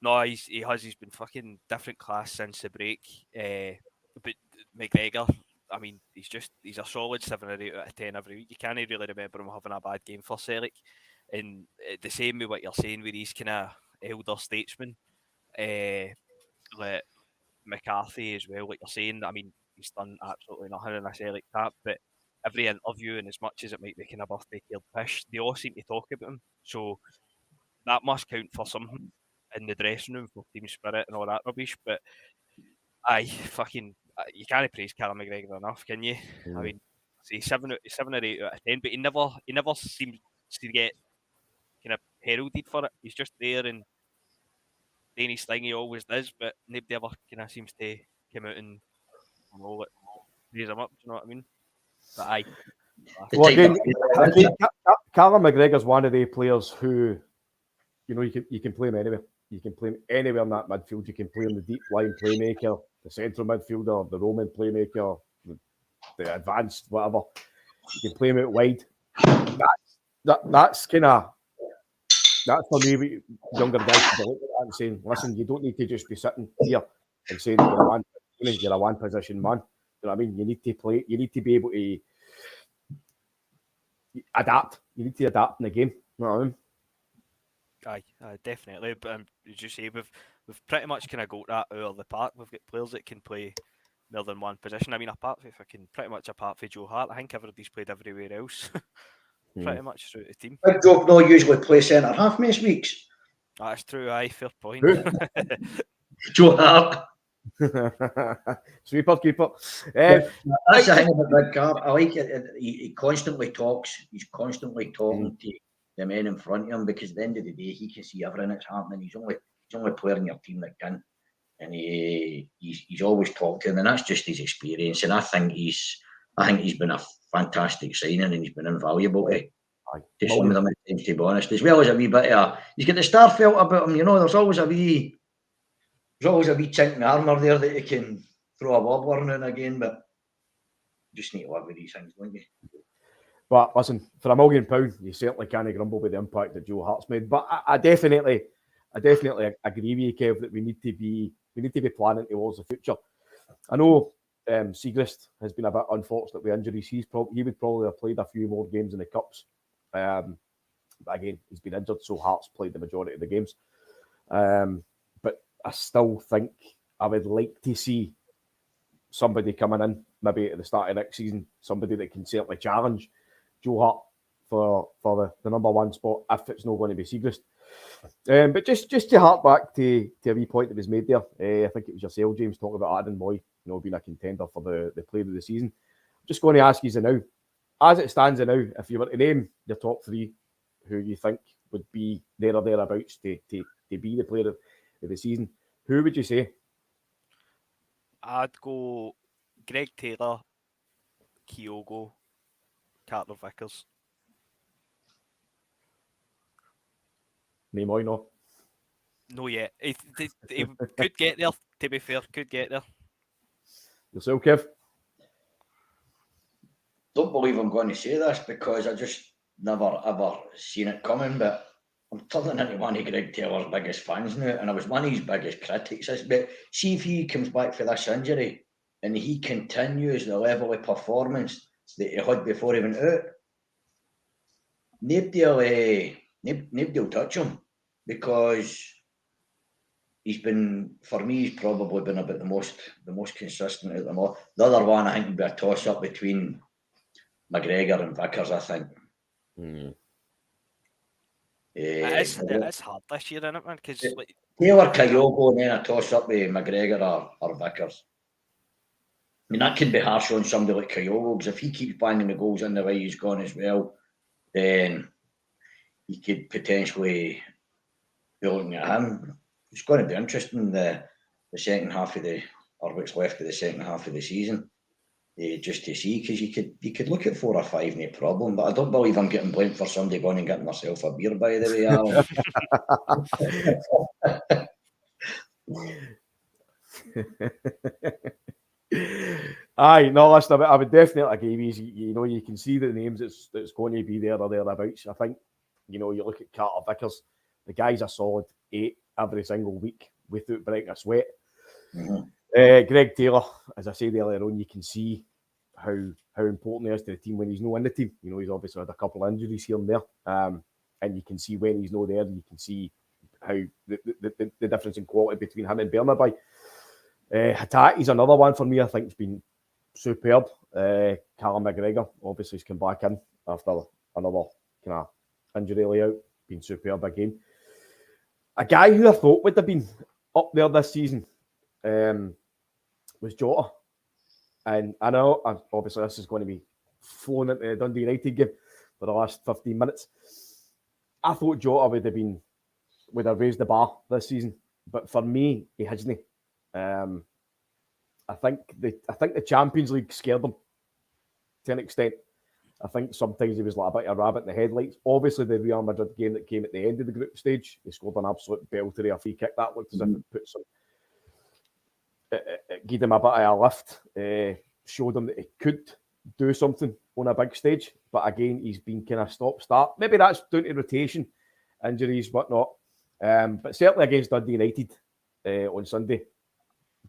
no, he's been fucking different class since the break. But McGregor, I mean, he's a solid 7 or 8 out of 10 every week. You can't really remember him having a bad game for Celtic. And the same with what you're saying with these kind of elder statesmen, like McCarthy as well, like you're saying. I mean, he's done absolutely nothing in a Celtic cap, but every interview, and as much as it might be kind of birthday killed pish, they all seem to talk about him. So that must count for something in the dressing room for team spirit and all that rubbish. But you can't praise Callum McGregor enough, can you? I mean, see 7 or 8 out of 10, but he never seems to get kind of heralded for it. He's just there and doing his thing. He always does, but nobody ever kind of seems to come out and raise him up. Do you know what I mean? But well, again, I think Callum McGregor's one of the players who, you know, you can play him anywhere. You can play him anywhere in that midfield. You can play him the deep line playmaker, the central midfielder, the Roman playmaker, the advanced whatever. You can play him out wide. That's for me what younger guys to look at that and saying, listen, you don't need to just be sitting here and saying you're a one position man. You know what I mean? You need to play. You need to be able to adapt. You need to adapt in the game. You know what I mean? Aye, definitely. But as you say, we've pretty much kind of got that out of the park. We've got players that can play more than one position. I mean, apart from Joe Hart, I think everybody's played everywhere else. Pretty much through the team. Big Joe no usually play centre half most weeks. That's true. Aye, fair point. Joe Hart. Sweeper keeper. That's the thing about Big Car. I like it. He constantly talks. He's constantly talking to the men in front of him, because at the end of the day, he can see everything that's happening. He's only player in your team that can, and he's always talking, and that's just his experience. And I think he's been a fantastic signing, and he's been invaluable to some of them at times, to be honest. As well as a wee bit of he's got the star felt about him. You know, there's always a wee chink in the armour there that you can throw a wobbler now and again, but you just need to live with these things, don't you? But listen, for £1 million, you certainly can't grumble with the impact that Joe Hart's made. But I definitely agree with you, Kev, that we need to be planning towards the future. I know Siegrist has been a bit unfortunate with injuries. He would probably have played a few more games in the cups. But again, he's been injured, so Hart's played the majority of the games. But I still think I would like to see somebody coming in, maybe at the start of next season, somebody that can certainly challenge Joe Hart for the number one spot, if it's not going to be Siegrist. But just to hark back to a wee point that was made there, I think it was yourself, James, talking about Aaron Moy, being a contender for the player of the season. I'm just going to ask you now, as it stands now, if you were to name your top 3, who you think would be there or thereabouts to be the player of the season, who would you say? I'd go Greg Taylor, Kyogo, Carter Vickers. Name no. No yet. He could get there, to be fair, could get there. Yourself, Kev? Don't believe I'm going to say this because I just never ever seen it coming, but I'm turning into one of Greg Taylor's biggest fans now, and I was one of his biggest critics. But see if he comes back for this injury and he continues the level of performance that he had before he went out, nobody will touch him, because he's been, for me, he's probably been about the most consistent out of them all. The other one, I think, would be a toss-up between McGregor and Vickers, I think. It's hard this year, isn't it, man? Because Taylor, Kyogo, and then a toss-up with McGregor or Vickers. I mean, that could be harsh on somebody like Kyogo, because if he keeps banging the goals in the way he's gone as well, then he could potentially be looking at him. It's going to be interesting, the second half of or what's left of the second half of the season, just to see, because you could look at 4 or 5, no problem. But I don't believe I'm getting blamed for somebody going and getting myself a beer, by the way, Alan. Aye, no, listen, I would definitely agree with you. You can see the names that's going to be there or thereabouts. I think, you look at Carter Vickers, the guy's a solid 8 every single week without breaking a sweat. Greg Taylor, as I said earlier on, you can see how important he is to the team when he's not in the team. He's obviously had a couple of injuries here and there, and you can see when he's not there, you can see how the difference in quality between him and Bernabei. Hatate's another one for me. I think it's been superb. Callum McGregor obviously has come back in after another kind of injury layout, been superb again. A guy who I thought would have been up there this season was Jota. And I know, obviously, this is going to be flown into the Dundee United game for the last 15 minutes. I thought Jota would have raised the bar this season, but for me, he hasn't. I think the Champions League scared him to an extent. I think sometimes he was like a bit of a rabbit in the headlights. Obviously, the Real Madrid game that came at the end of the group stage, he scored an absolute belter, a free kick that looked as if it put some. It gave him a bit of a lift, showed him that he could do something on a big stage. But again, he's been kind of stop-start. Maybe that's down to rotation, injuries, whatnot. But certainly against Dundee United on Sunday,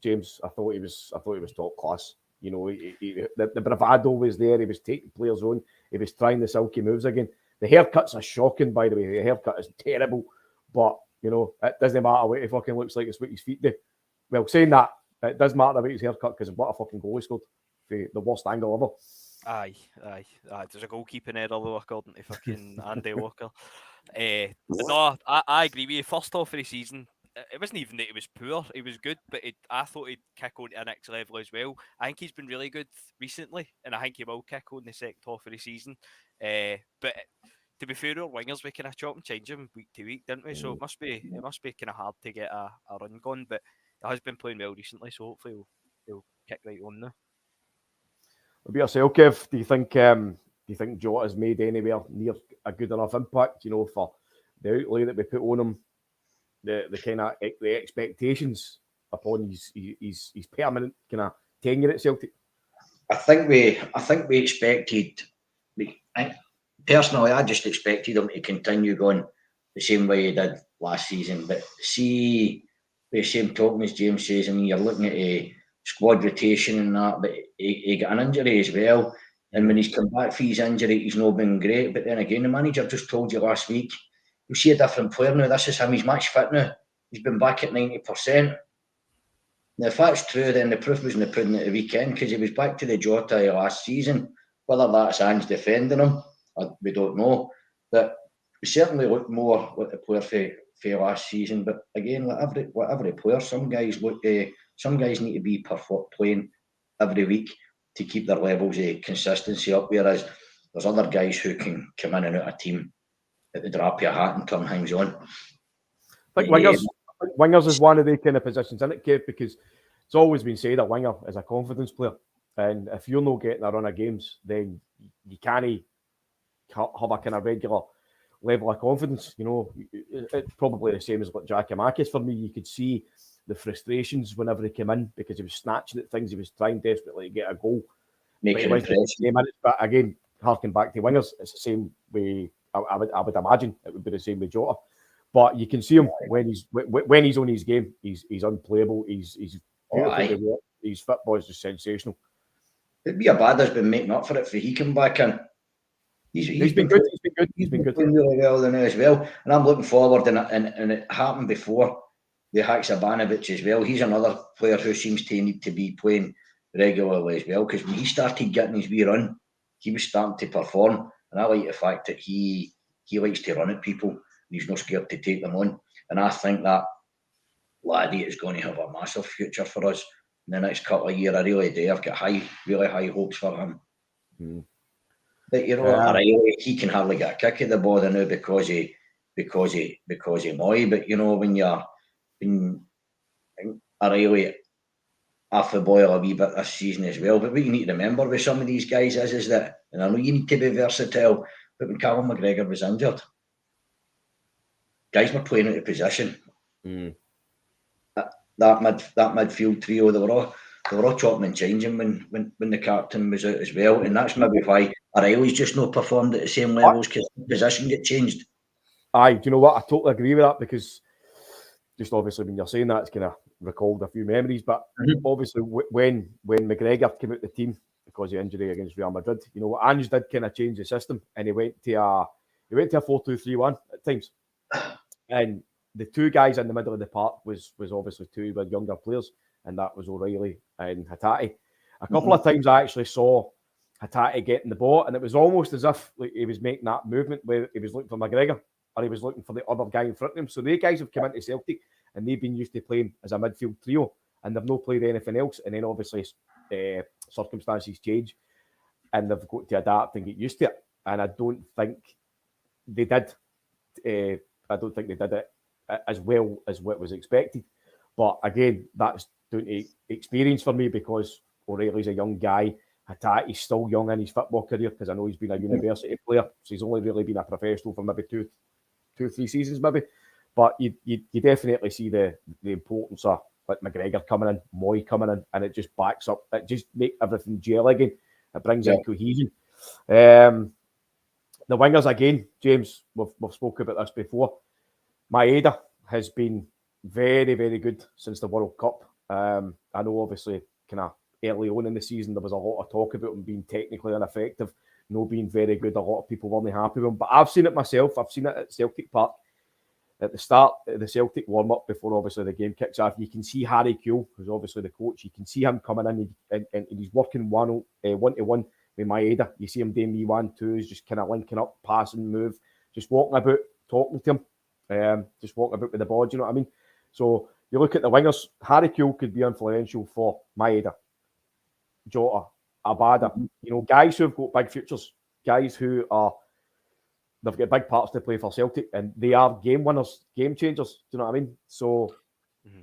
James, I thought he was top class. The bravado was there. He was taking players on. He was trying the silky moves again. The haircuts are shocking, by the way. The haircut is terrible. But, it doesn't matter what he fucking looks like. It's what his feet do. Well, saying that, it does matter about his haircut, because what a fucking goal he scored. The worst angle ever. Aye. There's a goalkeeping error, though, according to fucking Andy Walker. No, I agree with you. First half of the season, it wasn't even that he was poor. He was good, but I thought he'd kick on to the next level as well. I think he's been really good recently, and I think he will kick on the second half of the season. But to be fair, our wingers, we kind of chop and change him week to week, didn't we? So it must be kind of hard to get a run going, but he has been playing well recently, so hopefully he'll kick right on now. What about yourself, Kev? Do you think Jota's made anywhere near a good enough impact, for the outlay that we put on him, the kind of the expectations upon his permanent kind of tenure at Celtic? I think we expected. Personally, I just expected him to continue going the same way he did last season. But see, the same token as James says, I mean, you're looking at a squad rotation and that, but he got an injury as well. And when he's come back for his injury, he's not been great. But then again, the manager just told you last week, you see a different player now. This is him. He's match fit now. He's been back at 90%. Now, if that's true, then the proof was in the pudding at the weekend, because he was back to the Jota last season. Whether that's Ange defending him, we don't know. But we certainly look more like the player for last season. But again, like every player, some guys need to be playing every week to keep their levels of consistency up, whereas there's other guys who can come in and out of team at the drop of your hat and turn things on. I think wingers is one of the kind of positions, isn't it, Kev? Because it's always been said a winger is a confidence player. And if you're not getting a run of games, then you can't have a kind of regular level of confidence. You know, it's probably the same as like Giacomakis for me. You could see the frustrations whenever he came in because he was snatching at things. He was trying desperately to get a goal. Making impression. But again, harking back to wingers, it's the same way. I would imagine it would be the same with Jota. But you can see him when he's on his game. He's unplayable. He's beautiful to watch. His football is just sensational. It'd be a bad has been making up for it for he come back in. He's been good. He's been good. Playing really well now as well. And I'm looking forward, and it happened before the Haksabanovic as well. He's another player who seems to need to be playing regularly as well, because when he started getting his wee run, he was starting to perform. And I like the fact that he likes to run at people. He's not scared to take them on. And I think that laddie is going to have a massive future for us in the next couple of years. I really do. I've got really high hopes for him. But you know, he can hardly get a kick at the ball now because he Moy. But you know, when O'Reilly off the boil a wee bit this season as well. But what you need to remember with some of these guys is that, and I know you need to be versatile, but when Callum McGregor was injured, guys were playing out of position. That midfield trio, they were all chopping and changing when the captain was out as well, and that's maybe why O'Reilly's just not performed at the same levels because the position get changed. Aye, do you know what? I totally agree with that, because just obviously when you're saying that, it's kind of recalled a few memories. But obviously when McGregor came out the team because of injury against Real Madrid, you know, Ange did kind of change the system, and he went to a 4-2-3-1 at times, and the two guys in the middle of the park was obviously two with younger players, and that was O'Reilly and Hatate. A couple of times I actually saw Hatate getting the ball, and it was almost as if like, he was making that movement where he was looking for McGregor or he was looking for the other guy in front of him. So they guys have come into Celtic and they've been used to playing as a midfield trio, and they've not played anything else. And then obviously circumstances change and they've got to adapt and get used to it. And I don't think they did. I don't think they did it as well as what was expected. But again, that's down to experience for me, because O'Reilly's a young guy. Hatate's still young in his football career, because I know he's been a university player, so he's only really been a professional for maybe two, 3 seasons maybe. But you definitely see the importance of like McGregor coming in, Moy coming in, and it just backs up. It just makes everything gel again. It brings in cohesion. The wingers again, James, we've spoken about this before. Maeda has been very, very good since the World Cup. I know obviously kind of early on in the season there was a lot of talk about him being technically ineffective, no being very good. A lot of people weren't happy with him, but I've seen it myself. I've seen it at Celtic Park at the start of the Celtic warm-up before obviously the game kicks off. You can see Harry Kewell, who's obviously the coach, you can see him coming in and he's working one-to-one with Maeda. You see him doing me-1-2s, just kind of linking up, passing, move, just walking about, talking to him, just walking about with the ball, do you know what I mean? So you look at the wingers, Harry Kewell could be influential for Maeda, Jota, Abada, you know, guys who have got big futures, guys who are, they've got big parts to play for Celtic, and they are game winners, game changers, do you know what I mean? So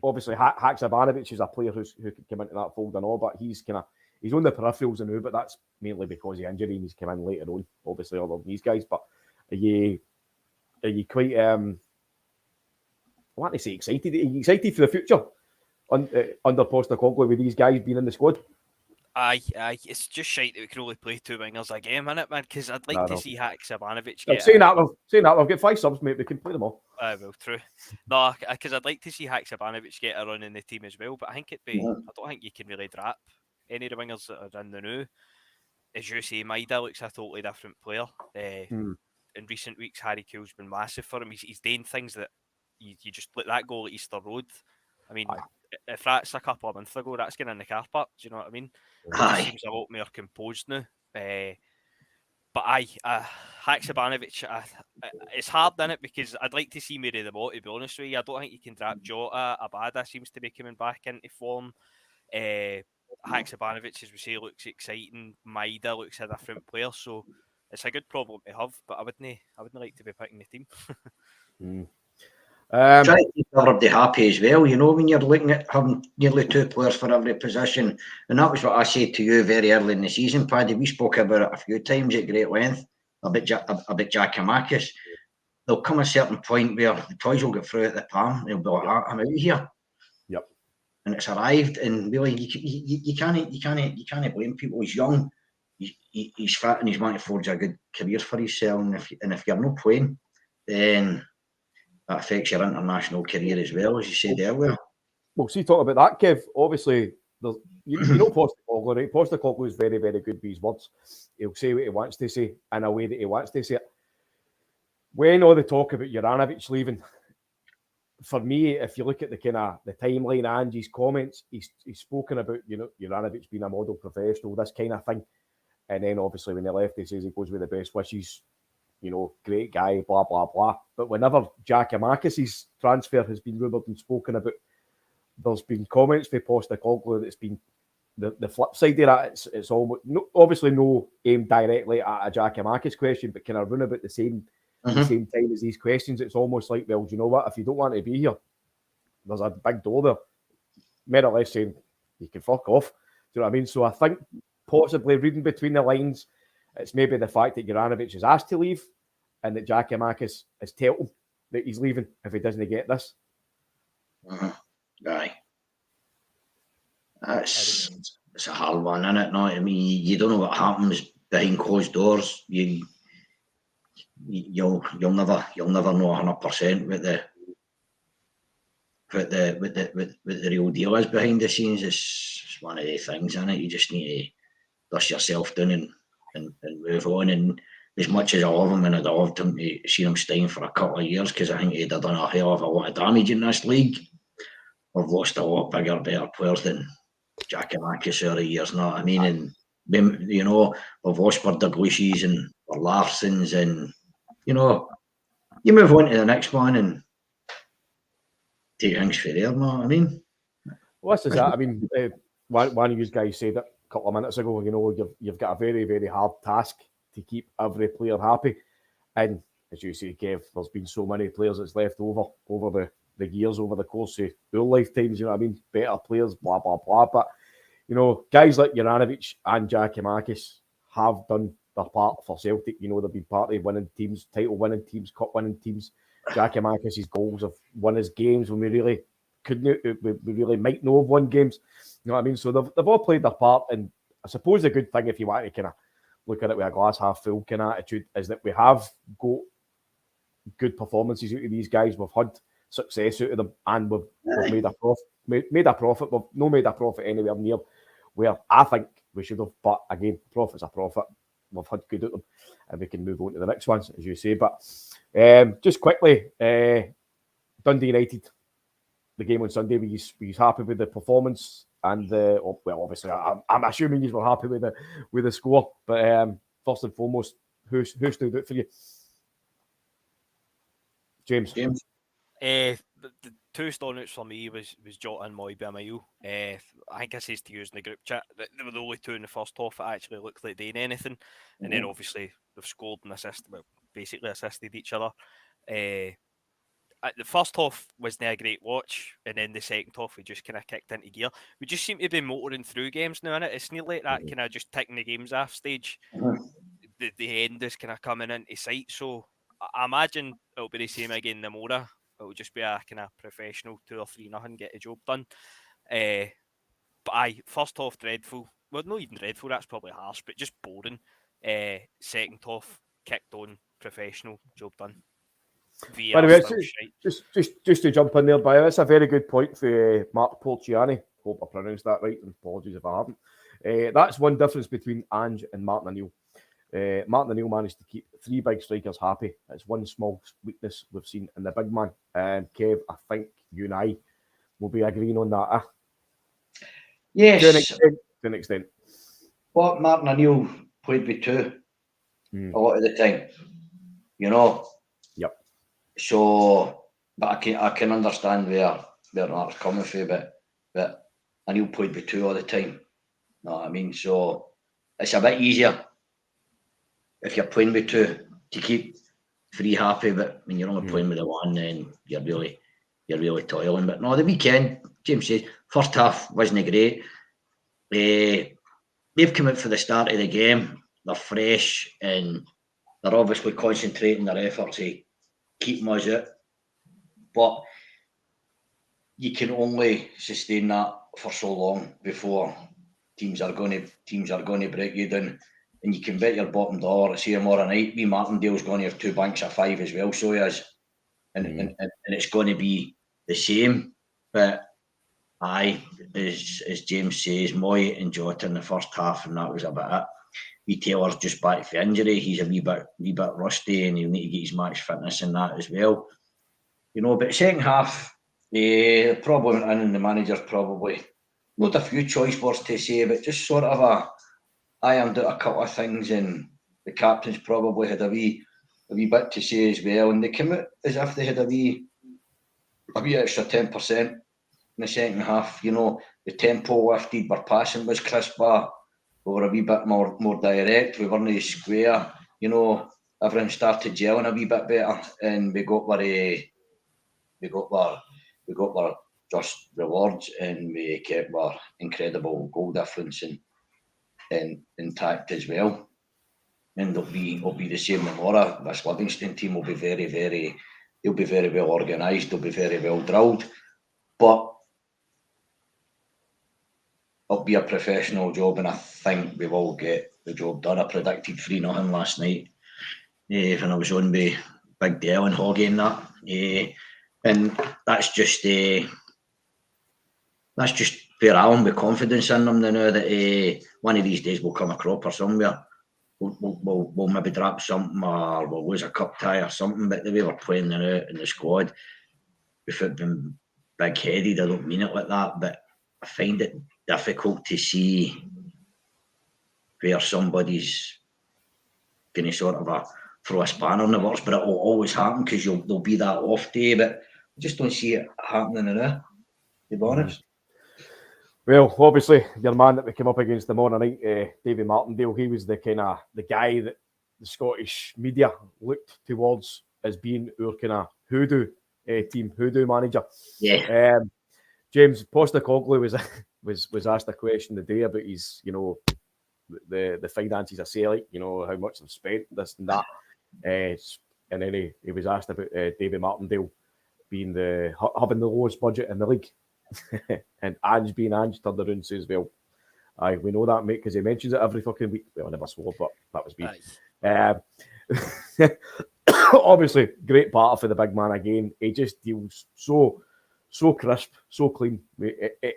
obviously Haksabanovic is a player who could come into that fold and all, but he's on the peripherals now, but that's mainly because of injury and he's come in later on, obviously, other than these guys. But are you quite I want to say excited? Are you excited for the future under Postecoglou with these guys being in the squad? Aye, it's just shite that we can only play 2 wingers a game, innit, man? Because I'd like to see Haksabanovic get... Saying that, we've got 5 subs, mate. We can play them all. Well, true. No, because I'd like to see Haksabanovic get a run in the team as well, but I think I don't think you can really drop any of the wingers that are in the new. As you say, Maeda looks a totally different player. In recent weeks, Harry Kewell's been massive for him. He's doing things that you just let that goal at Easter Road. I mean, if that's a couple of months ago, that's getting in the car park. Do you know what I mean? He seems a lot more composed now. But Haksabanovic, it's hard, isn't it? Because I'd like to see Mary the Ball, to be honest with you. I don't think you can drop Jota. Abada seems to be coming back into form. Haksabanovic, as we say, looks exciting. Maeda looks a different player. So it's a good problem to have, but I wouldn't like to be picking the team. Try to keep everybody happy as well, when you're looking at having nearly 2 players for every position. And that was what I said to you very early in the season, Paddy. We spoke about it a few times at great length, about Giakoumakis. There'll come a certain point where the toys will get through at the palm. They'll be like, I'm out of here. Yep. And it's arrived, and really, you can't blame people. He's young, he's fit, and he's wanting to forge a good career for himself. And if you're not playing, then that affects your international career as well, as you said earlier. Well, see, talking about that, Kev, obviously, you know Postecoglou, right? Postecoglou is very, very good with his words. He'll say what he wants to say in a way that he wants to say it. When all the talk about Juranovic leaving, for me, if you look at the timeline and his comments, he's spoken about, Juranovic being a model professional, this kind of thing. And then obviously when he left, he says he goes with the best wishes, great guy, blah, blah, blah. But whenever Giakoumakis' transfer has been rumoured and spoken about, there's been comments for Postecoglou that's been the flip side of that. It's almost, obviously no aimed directly at a Giakoumakis question, but kind of run about the same time as these questions. It's almost like, well, do you know what? If you don't want to be here, there's a big door there. More or less saying, you can fuck off. Do you know what I mean? So I think possibly reading between the lines, it's maybe the fact that Juranovic is asked to leave and that Giakoumakis has told him that he's leaving if he doesn't get this. Aye. It's a hard one, isn't it? No, I mean, you don't know what happens behind closed doors. You'll never know 100% what the real deal is behind the scenes. It's one of the things, isn't it? You just need to dust yourself down and move on. And as much as I love him, and I'd loved him to see him staying for a couple of years, because I think he'd have done a hell of a lot of damage in this league. We've lost a lot bigger, better players than Giakoumakis over the years, know what I mean? And we've lost our Douglases and our Larsons, and you move on to the next one and take things for there, know what I mean? Well, this is that. I mean, one of you guys said it a couple of minutes ago, you've got a very, very hard task to keep every player happy. And as you say, Kev, there's been so many players that's left over the years, over the course of their lifetimes, better players, blah, blah, blah. But, guys like Juranovic and Giakoumakis have done their part for Celtic. They've been part of winning teams, title-winning teams, cup-winning teams. Giakoumakis' goals have won his games when we really couldn't, we really might know have won games. You know what I mean? So they've all played their part, and I suppose the good thing, if you want to kind of look at it with a glass half full kind of attitude, is that we have got good performances out of these guys. We've had success out of them, and we've made a profit. We've not made a profit anywhere near where I think we should have. But again, profit's a profit. We've had good at them, and we can move on to the next ones, as you say. But just quickly, Dundee United, the game on Sunday, were you happy with the performance? And obviously, I'm assuming you were happy with the score. But first and foremost, who stood out for you? James. The two standouts for me was Jota and Moy by a mile. I think I said to you in the group chat that they were the only two in the first half that actually looked like they did anything. And then obviously they've scored and basically assisted each other. The first half was not a great watch, and then the second half we just kind of kicked into gear. We just seem to be motoring through games now, innit? It's nearly like that kind of just ticking the games off stage. The end is kind of coming into sight, so I imagine it'll be the same again in Mora. It'll just be a kind of professional 2 or 3-0, get the job done. But first half dreadful. Well, not even dreadful, that's probably harsh, but just boring. Second half kicked on, professional, job done. By the way, just to jump in there, by that's a very good point for Mark Porciani. Hope I pronounced that right, and apologies if I haven't. That's one difference between Ange and Martin O'Neill. Martin O'Neill managed to keep 3 big strikers happy. It's one small weakness we've seen in the big man. And Kev, I think you and I will be agreeing on that. Yes. To an extent. Well, Martin O'Neill played with 2 a lot of the time. Yep. So, but I can understand where Mark's coming from, but O'Neill played with 2 all the time. Know what I mean? So it's a bit easier if you're playing with two, to keep three happy, but when you're only playing with the one, then you're really toiling. But no, the weekend, James says, first half wasn't great. They've come out for the start of the game. They're fresh and they're obviously concentrating their efforts to keep us out. But you can only sustain that for so long before teams are going to break you down. And you can bet your bottom dollar to see tomorrow night. Wee Martindale's going to have 2 banks of 5 as well, so he is. And it's going to be the same. But aye, as James says, Moy and Jota in the first half, and that was about it. Wee Taylor's just back for injury. He's a wee bit rusty, and he'll need to get his match fitness in that as well. You know, but second half, probably went in, and the manager's probably not a few choice words to say, but just sort of ironed out a couple of things, and the captains probably had a wee bit to say as well, and they came out as if they had a wee extra 10% in the second half. You know, the tempo lifted, our passing was crisper, we were a wee bit more direct, we weren't as square, you know, everything started gelling a wee bit better, and we got our just rewards, and we kept our incredible goal difference and intact as well. And it'll be the same tomorrow. This Livingston team will be they'll be very well organised, they'll be very well drilled, but it'll be a professional job, and I think we will get the job done. I predicted 3-0 last night when I was on with Big Dell and Hoggy and that. And that's just where I am with confidence in them now, that one of these days we'll come a cropper somewhere. We'll maybe drop something, or we'll lose a cup tie or something, but the way we're playing now in the squad, without being big-headed, I don't mean it like that, but I find it difficult to see where somebody's going to sort of throw a spanner in the works, but it will always happen because there'll be that off day, but I just don't see it happening now, to be honest. Well, obviously, your man that we came up against tomorrow night, David Martindale, he was the guy that the Scottish media looked towards as being our kind of hoodoo manager. Yeah. James Postecoglou was asked a question today about his, you know, the finances of Celtic, you know, how much they've spent, this and that. And then he was asked about David Martindale being having the lowest budget in the league. And Ange being Ange turned around and says, well, aye, we know that, mate, because he mentions it every fucking week. Well, I never swore, but that was me. Obviously, great part for the big man again. He just deals so crisp, so clean.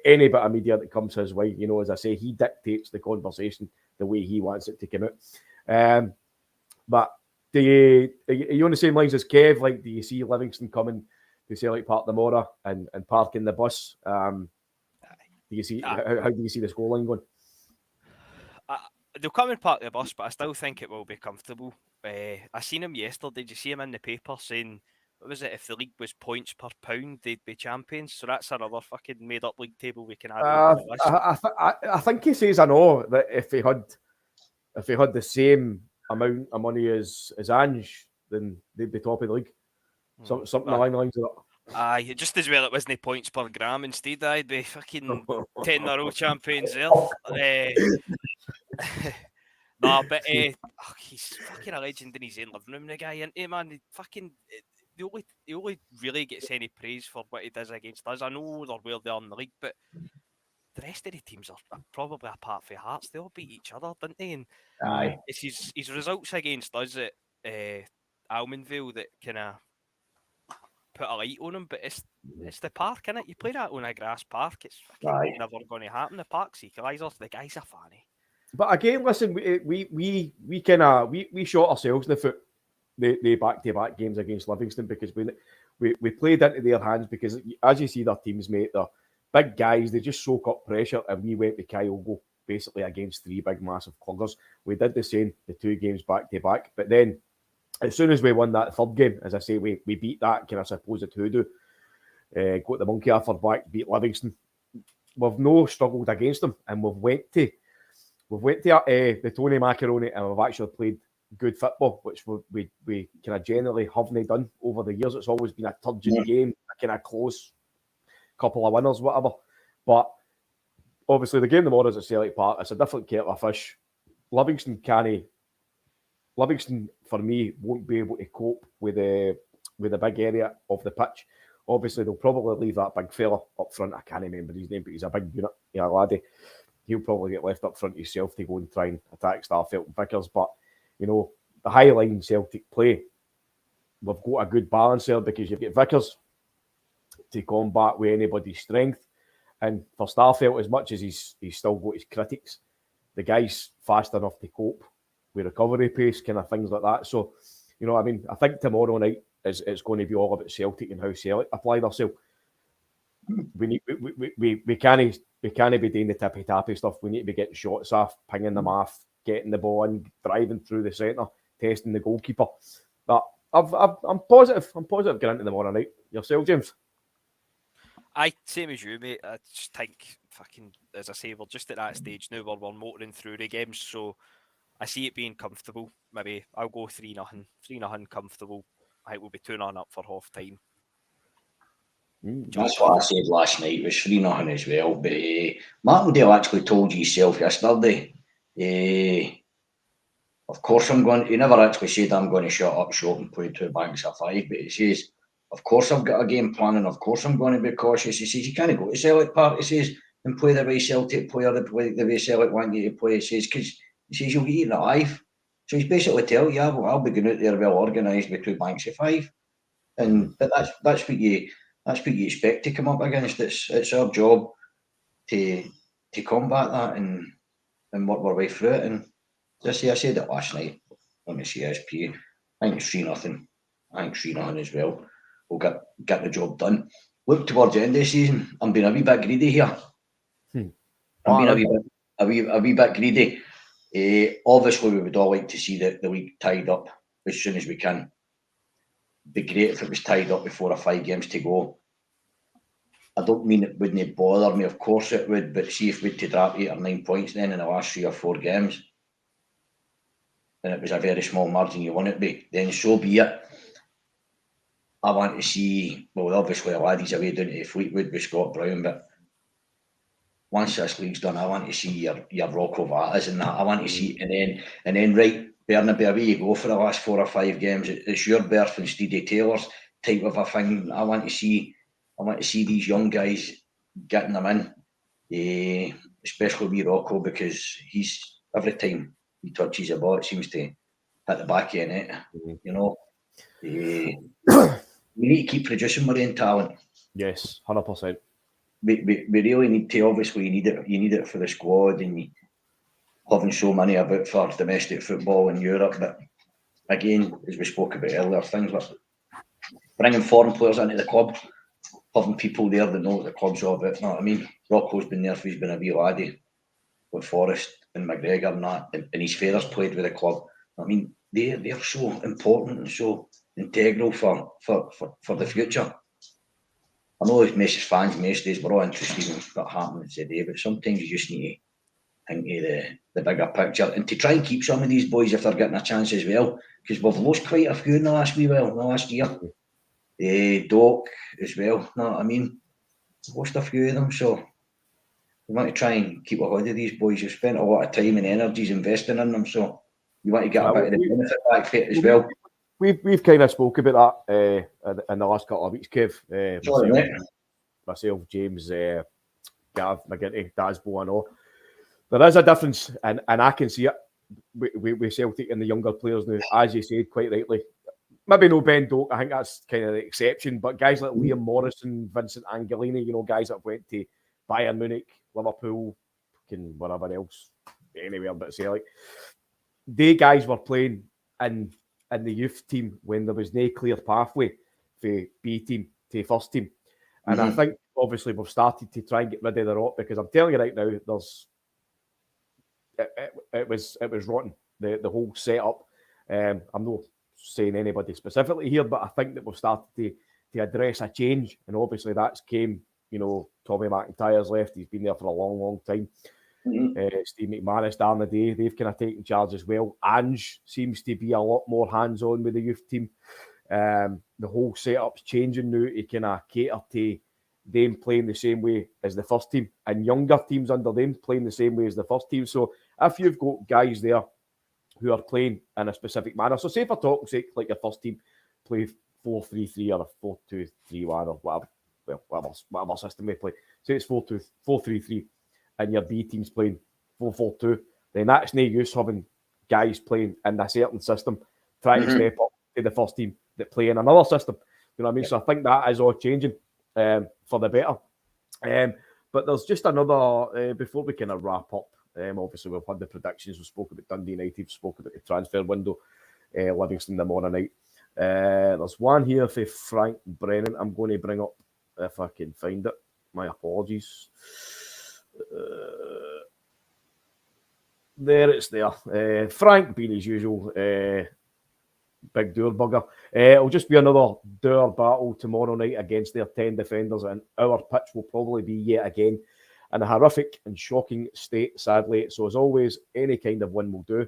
Any bit of media that comes his way, you know, as I say, he dictates the conversation the way he wants it to come out. But are you on the same lines as Kev? Like, do you see Livingston coming to Celtic Park tomorrow and parking the bus? Do you see how do you see the scoreline going? They'll come and park the bus, but I still think it will be comfortable. I seen him yesterday. Did you see him in the paper saying, what was it, if the league was points per pound, they'd be champions? So that's another fucking made up league table we can add on to the list. I think he says, I know, that if he had the same amount of money as Ange, then they'd be top of the league. Something along the lines of that. Aye, just as well it wasn't points per gram. Instead, I'd be fucking 10 in a row champions there. No, but he's fucking a legend in his own living room, the guy, isn't he, man? He only really gets any praise for what he does against us. I know they're where they are in the league, but the rest of the teams are probably apart from Hearts. They all beat each other, didn't they? And aye, it's his results against us at Almondvale that kind of put a light on him, but it's the park, innit? You play that on a grass park, it's fucking never going to happen. The park's equalisers, the guy's a fanny. But again, listen, we shot ourselves in the foot the back-to-back games against Livingston because we played into their hands because, as you see, their teams, mate, they're big guys, they just soak up pressure, and we went to Kyogo basically against 3 big massive cluggers. We did the same the 2 games back-to-back, but then as soon as we won that third game, as I say, we beat that kind of supposed hoodoo, got the monkey off our back, beat Livingston. We've no struggled against them, and we've went to the Tony Macaroni, and we've actually played good football, which we kind of generally haven't done over the years. It's always been a turgid game, a kind of close couple of winners, whatever. But obviously, the game tomorrow is at Celtic Park. It's a different kettle of fish. Livingston, for me, won't be able to cope with the big area of the pitch. Obviously, they'll probably leave that big fella up front. I can't remember his name, but he's a big unit, laddie. He'll probably get left up front himself to go and try and attack Starfelt and Vickers. But, the high line Celtic play, we've got a good balance there because you've got Vickers to combat with anybody's strength. And for Starfelt, as much as he's still got his critics, the guy's fast enough to cope with recovery pace, kind of things like that. So, I think tomorrow night it's going to be all about Celtic and how Celtic apply themselves. We can't be doing the tippy tappy stuff. We need to be getting shots off, pinging them off, getting the ball in, driving through the centre, testing the goalkeeper. But I'm positive. I'm positive going into tomorrow night. Yourself, James? Same as you, mate. I just think, as I say, we're just at that stage now where we're motoring through the games, so I see it being comfortable. Maybe I'll go 3-0, 3-0 comfortable. I think we'll be 2-0 up for half time. That's what I said last night. It was 3-0 as well. But Martindale actually told you himself yesterday. Of course, I'm going. He never actually said I'm going to shut up shop and play two banks of five. But he says, of course, I've got a game plan, and of course, I'm going to be cautious. He says, you can't go to Celtic Park, he says, and play the way Celtic play or the way Celtic want you to play. He says, because he says you'll get eaten alive. So he's basically telling you, I'll be going out there well organised with two banks of five. But that's what you expect to come up against. It's our job to combat that and work our way through it. And I said it last night on the CSP. I think it's 3-0. I think 3-0 as well. We'll get the job done. Look towards the end of the season. I'm being a wee bit greedy here. I'm being a wee bit greedy. Obviously, we would all like to see the league tied up as soon as we can. It'd be great if it was tied up with 4 or 5 games to go. I don't mean it wouldn't bother me. Of course it would. But see if we'd to drop 8 or 9 points then in the last 3 or 4 games, and it was a very small margin you want it to be, then so be it. I want to see, well, obviously, laddies away down to Fleetwood with Scott Brown, but once this league's done, I want to see your Rocco Vatas and that. I want to see, and then right, Burnaby, away you go for the last 4 or 5 games. It's your berth and Steedy Taylor's type of a thing. I want to see these young guys getting them in, especially with Rocco, because he's every time he touches the ball, it seems to hit the back of the net. We need to keep producing more own talent. Yes, 100%. We really need to. Obviously, you need it for the squad, and having so many about for domestic football in Europe. But again, as we spoke about earlier, things like bringing foreign players into the club, having people there that know what the club's all about. You know what I mean? Rocco's been there, he's been a wee laddie with Forrest and McGregor and that, and his father's played with the club. I mean, they're so important and so integral for the future. I know as Messi fans, most days we're all interested in what happens today, but sometimes you just need to think of the bigger picture and to try and keep some of these boys if they're getting a chance as well, because we've lost quite a few in the last year. Doc as well, you know what I mean? We've lost a few of them, so we want to try and keep a hold of these boys. You've spent a lot of time and energies investing in them, so you want to get a bit of the benefit back for it as well. We've kind of spoke about that in the last couple of weeks, Kev. Myself, James, Gav, McGinty, Dasbo, and all. There is a difference, and I can see it with Celtic and the younger players now, as you said quite rightly. Maybe no Ben Doak, I think that's kind of the exception, but guys like Liam Morrison, Vincent Angelini, guys that went to Bayern Munich, Liverpool, and whatever else, anywhere but Celtic. They guys were playing in the youth team when there was no clear pathway for B team to first team. And I think obviously we've started to try and get rid of the rot, because I'm telling you right now, it was rotten, the whole setup. I'm not saying anybody specifically here, but I think that we've started to address a change, and obviously that's came, Tommy McIntyre's left, he's been there for a long time. Steve McManus, Darren Day, they've kind of taken charge as well. Ange seems to be a lot more hands-on with the youth team. The whole setup's changing now to kind of cater to them playing the same way as the first team, and younger teams under them playing the same way as the first team. So if you've got guys there who are playing in a specific manner, so say for talk's sake, like your first team play 4-3-3 or a 4-2-3-1 or whatever, well, whatever system they play. Say it's 4-3-3, and your B team's playing 4-4-2. Then that's no use having guys playing in a certain system trying to step up to the first team that play in another system. You know what I mean? So I think that is all changing for the better. But there's just another before we kind of wrap up. Obviously, we've had the predictions. We spoke about Dundee United. We spoke about the transfer window. Livingston tomorrow night. There's one here for Frank Brennan. I'm going to bring up if I can find it. My apologies. There it's there. Frank being as usual. Big door bugger. It'll just be another door battle tomorrow night against their 10 defenders, and our pitch will probably be yet again in a horrific and shocking state, sadly. So as always, any kind of win will do.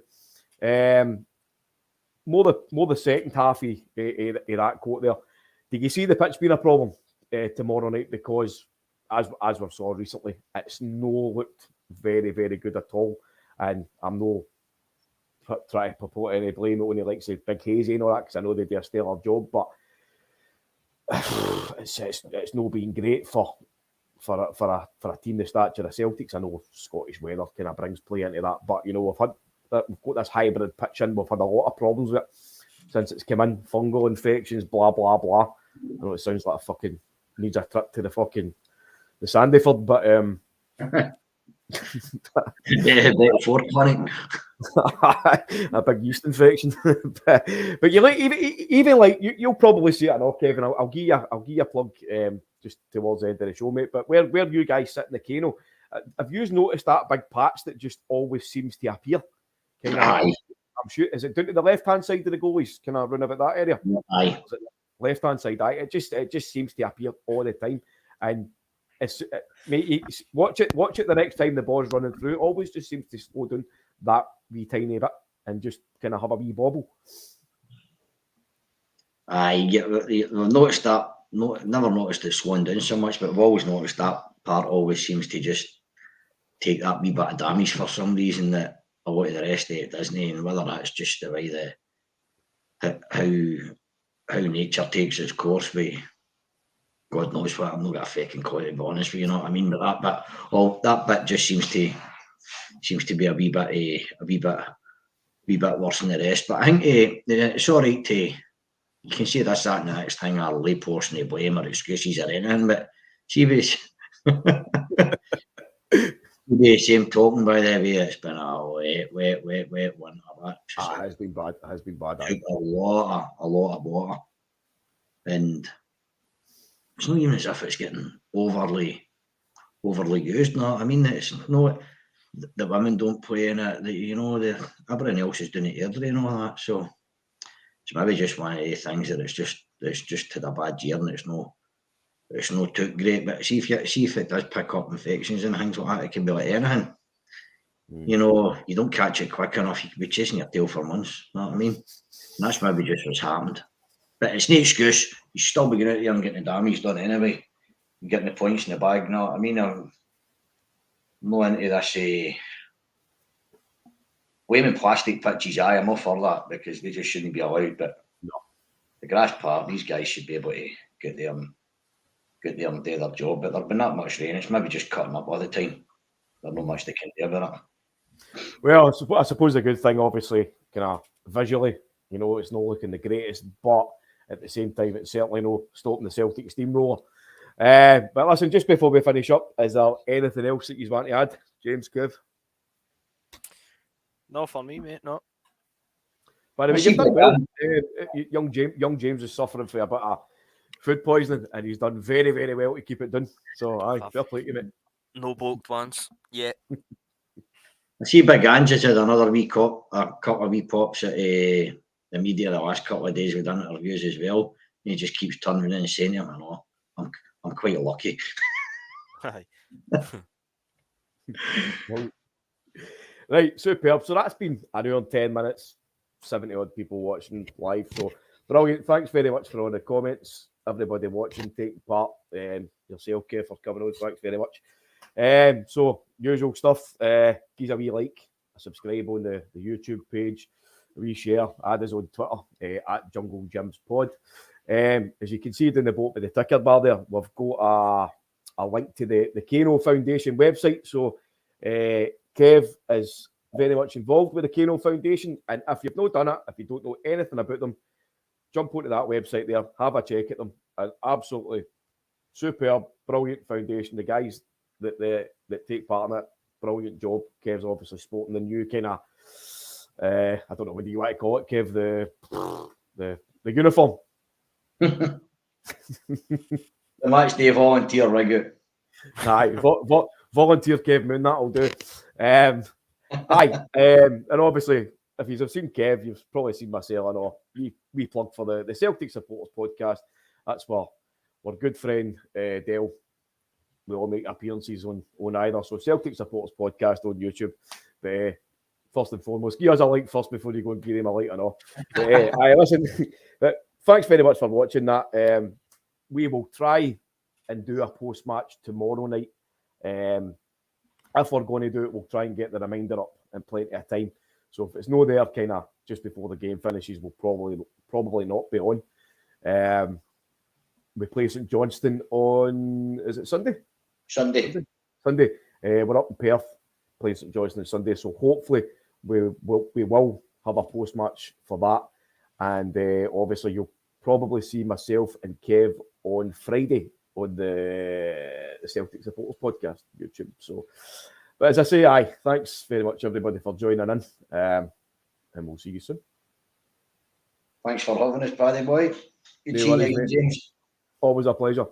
More the second half of that quote there. Did you see the pitch being a problem tomorrow night? Because as we saw recently, it's no looked very, very good at all. And I'm no trying to purport any blame it when he likes Big Hazy and all that, because I know they do a stellar job, but it's no been great for a team the stature of Celtics. I know Scottish weather kind of brings play into that, but you know we've got this hybrid pitch in. We've had a lot of problems with it since it's come in. Fungal infections, blah blah blah. I know it sounds like a fucking needs a trip to the Sandyford, but Ford clinic. A big yeast infection. but you like even like you'll probably see it enough, Kevin. I'll give you a plug just towards the end of the show, mate. But where you guys sit in the Kano, have you noticed that big patch that just always seems to appear? I'm sure, is it down to the left hand side of the goalies? Can I run about that area? Aye. Left hand side. Aye. It just seems to appear all the time, and mate, watch it the next time the ball's running through. It always just seems to slow down that wee tiny bit and just kind of have a wee bobble. We've noticed that. Never noticed it slowing down so much, but I've always noticed that part always seems to just take that wee bit of damage for some reason that a lot of the rest of it doesn't. And whether that's just the way how nature takes its course, with God knows what. I'm not got a fucking clue, to be honest with you. You know what I mean? But that bit just seems to be a wee bit worse than the rest. But I think it's all right to, you can say this, that, and the next thing, I'll lay portion of blame or excuses or anything. But see, the same talking, by the way, it's been a wet winter. It has been bad. It has been bad. A lot of water, and it's not even as if it's getting overly used. No, I mean, it's no, the women don't play in it. Everyone else is doing it early and all that. So it's maybe just one of the things that it's just had a bad year and it's no too great. But see if it does pick up infections and things like that, it can be like anything. You know, you don't catch it quick enough, you could be chasing your tail for months. You know what I mean? And that's maybe just what's happened. But it's no excuse. You should still be getting out there and getting the damage done anyway. And getting the points in the bag. You know what I mean? I'm not into this blaming plastic pitches. I'm all for that because they just shouldn't be allowed. But no, the grass part, these guys should be able to get there and do their job. But there's been that much rain. It's maybe just cutting up all the time. There's not much they can do about it. Well, I suppose the good thing, obviously, kind of visually, you know, it's not looking the greatest, but at the same time, it's certainly no stopping the Celtic steamroller. But listen, just before we finish up, is there anything else that you want to add, James, Kev? No, for me, mate, no. By the way, you've done well. Young James is suffering for a bit of food poisoning, and he's done very, very well to keep it done. So, fair play to you, mate. No bulked ones, yeah. I see Big Ange had another a couple of wee pops at the media the last couple of days. We've done interviews as well. And he just keeps turning around and saying to him, I know, I'm quite lucky. Well, Right, superb. So that's been an hour and 10 minutes, 70 odd people watching live. So brilliant. Thanks very much for all the comments. Everybody watching, taking part. Yourself, Kev, for coming on. Thanks very much. So usual stuff. Give a wee like, a subscribe on the YouTube page, a wee share, add us on Twitter at Jungle Gyms Pod. As you can see down the bottom of the ticker bar there, we've got a link to the Kano Foundation website. So Kev is very much involved with the Kano Foundation, and if you've not done it, if you don't know anything about them, jump onto that website there, have a check at them. An absolutely superb, brilliant foundation. The guys that take part in it, brilliant job. Kev's obviously sporting the new kind of, I don't know what do you want to call it, Kev, the uniform. The match day volunteer rig out. Aye, volunteer Kev Moon, that'll do. And obviously, if you've seen Kev, you've probably seen myself and all. We plug for the Celtic Supporters Podcast. That's where our good friend Dale, we all make appearances on either. So Celtic Supporters Podcast on YouTube. But first and foremost, give us a like first before you go and give them a like and all. Listen, thanks very much for watching that. We will try and do a post-match tomorrow night. If we're going to do it, we'll try and get the reminder up in plenty of time. So if it's no there kind of just before the game finishes, we'll probably not be on. We play St Johnstone on, is it Sunday? Sunday. We're up in Perth, playing St Johnstone Sunday. So hopefully we will have a post-match for that. And obviously you'll probably see myself and Kev on Friday on the Celtic Supporters Podcast YouTube. So, but as I say, thanks very much everybody for joining in, and we'll see you soon. Thanks for having us, Paddy boy. Good No seeing worries, you, mate. James. Always a pleasure.